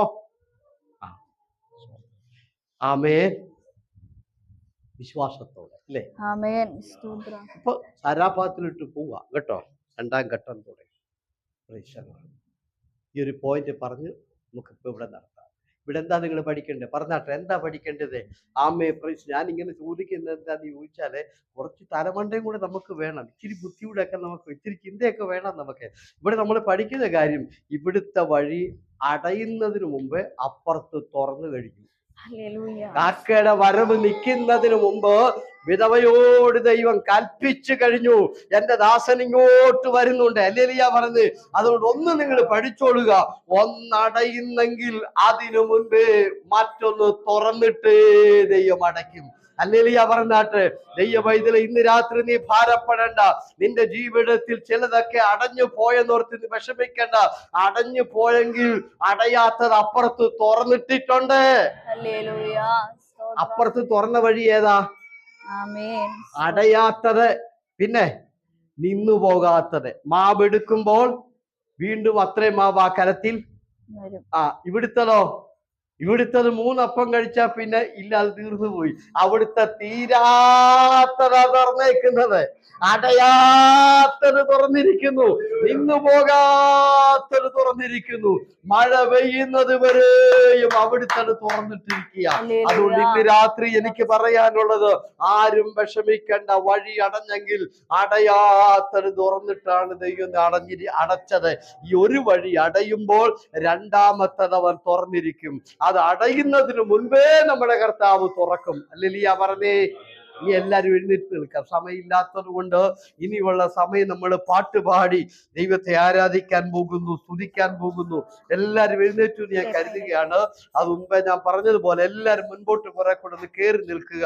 ആമേൻ. വിശ്വാസത്തോടെ, അല്ലേ? അപ്പൊ സരാഫാത്തിലിട്ട് പോവാ കേട്ടോ. രണ്ടാം ഘട്ടം തുടങ്ങി. ഈ ഒരു പോയിന്റ് പറഞ്ഞ് നമുക്കിപ്പോ ഇവിടെ നടത്താം. ഇവിടെ എന്താ നിങ്ങൾ പഠിക്കേണ്ടത്? പറഞ്ഞാട്ടെ, എന്താ പഠിക്കേണ്ടത്? ആമേ പ്രൈസ്. ഞാനിങ്ങനെ ചോദിക്കുന്നത് എന്താന്ന് ചോദിച്ചാല്, കുറച്ച് തലമണ്ടയും കൂടെ നമുക്ക് വേണം, ഇച്ചിരി ബുദ്ധിയുടെ ഒക്കെ നമുക്ക്, ഇച്ചിരി ചിന്തയൊക്കെ വേണം നമുക്ക്. ഇവിടെ നമ്മൾ പഠിക്കുന്ന കാര്യം, ഇവിടുത്തെ വഴി അടയുന്നതിന് മുമ്പ് അപ്പുറത്ത് തുറന്നു കഴിഞ്ഞു. കാക്കയുടെ വരവ് നിൽക്കുന്നതിന് മുമ്പ് വിധവയോട് ദൈവം കൽപ്പിച്ചു കഴിഞ്ഞു, എന്റെ ദാസൻ ഇങ്ങോട്ട് വരുന്നുണ്ട്. ഹല്ലേലൂയ പറഞ്ഞ്. അതുകൊണ്ട് ഒന്ന് നിങ്ങൾ പഠിച്ചോളുക, ഒന്നടയുന്നെങ്കിൽ അതിനു മുൻപേ മറ്റൊന്ന് തുറന്നിട്ട് ദൈവം അടയ്ക്കും. ഹല്ലേലൂയ പറഞ്ഞാട്ട്. ദൈവവൈദ്യരെ, ഇന്ന് രാത്രി നീ ഭാരപ്പെടേണ്ട. നിന്റെ ജീവിതത്തിൽ ചിലതൊക്കെ അടഞ്ഞു പോയെന്നോർത്ത് നീ വിഷമിക്കേണ്ട. അടഞ്ഞു പോയെങ്കിൽ അടയാത്തത് അപ്പുറത്ത് തുറന്നിട്ടിട്ടുണ്ട്. അപ്പുറത്ത് തുറന്ന വഴി ഏതാ? അടയാത്തത്, പിന്നെ നിന്നു പോകാത്തത്. മാവെടുക്കുമ്പോൾ വീണ്ടും അത്രയും മാവ് ആ കലത്തിൽ. ഇവിടുത്തതോ? ഇവിടുത്തത് 3 അപ്പം കഴിച്ചാൽ പിന്നെ ഇല്ല, അത് തീർന്നു പോയി. അവിടുത്തെ തീരാത്തതാ തുറന്നേക്കുന്നത്. അടയാത്തത് തുറന്നിരിക്കുന്നു, നിന്നു പോകാത്തത് തുറന്നിരിക്കുന്നു. മഴ പെയ്യുന്നത് വരെയും അവിടുത്തെ തുറന്നിട്ടിരിക്കുക. അതുകൊണ്ട് ഇന്ന് രാത്രി എനിക്ക് പറയാനുള്ളത്, ആരും വിഷമിക്കേണ്ട. വഴി അടഞ്ഞെങ്കിൽ അടയാത്തത് തുറന്നിട്ടാണ് ദൈവം അടച്ചത്. ഈ ഒരു വഴി അടയുമ്പോൾ രണ്ടാമത്തത് അവൻ തുറന്നിരിക്കും. അത് അടയുന്നതിന് മുൻപേ നമ്മുടെ കർത്താവ് തുറക്കും. ഹല്ലേലൂയ പറഞ്ഞേ. ഇനി എല്ലാവരും എഴുന്നേറ്റ് നിൽക്കാം. സമയമില്ലാത്തത് കൊണ്ട് ഇനിയുള്ള സമയം നമ്മൾ പാട്ടുപാടി ദൈവത്തെ ആരാധിക്കാൻ പോകുന്നു, സ്തുതിക്കാൻ പോകുന്നു. എല്ലാവരും എഴുന്നേറ്റു ഞാൻ കരുതുകയാണ്. അത് മുമ്പേ ഞാൻ പറഞ്ഞതുപോലെ എല്ലാവരും മുൻപോട്ട് കുറെ കൂടെ ഒന്ന് കയറി നിൽക്കുക.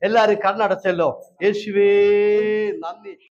എല്ലാരും കണ്ണടച്ചല്ലോ. യേശുവേ നന്ദി.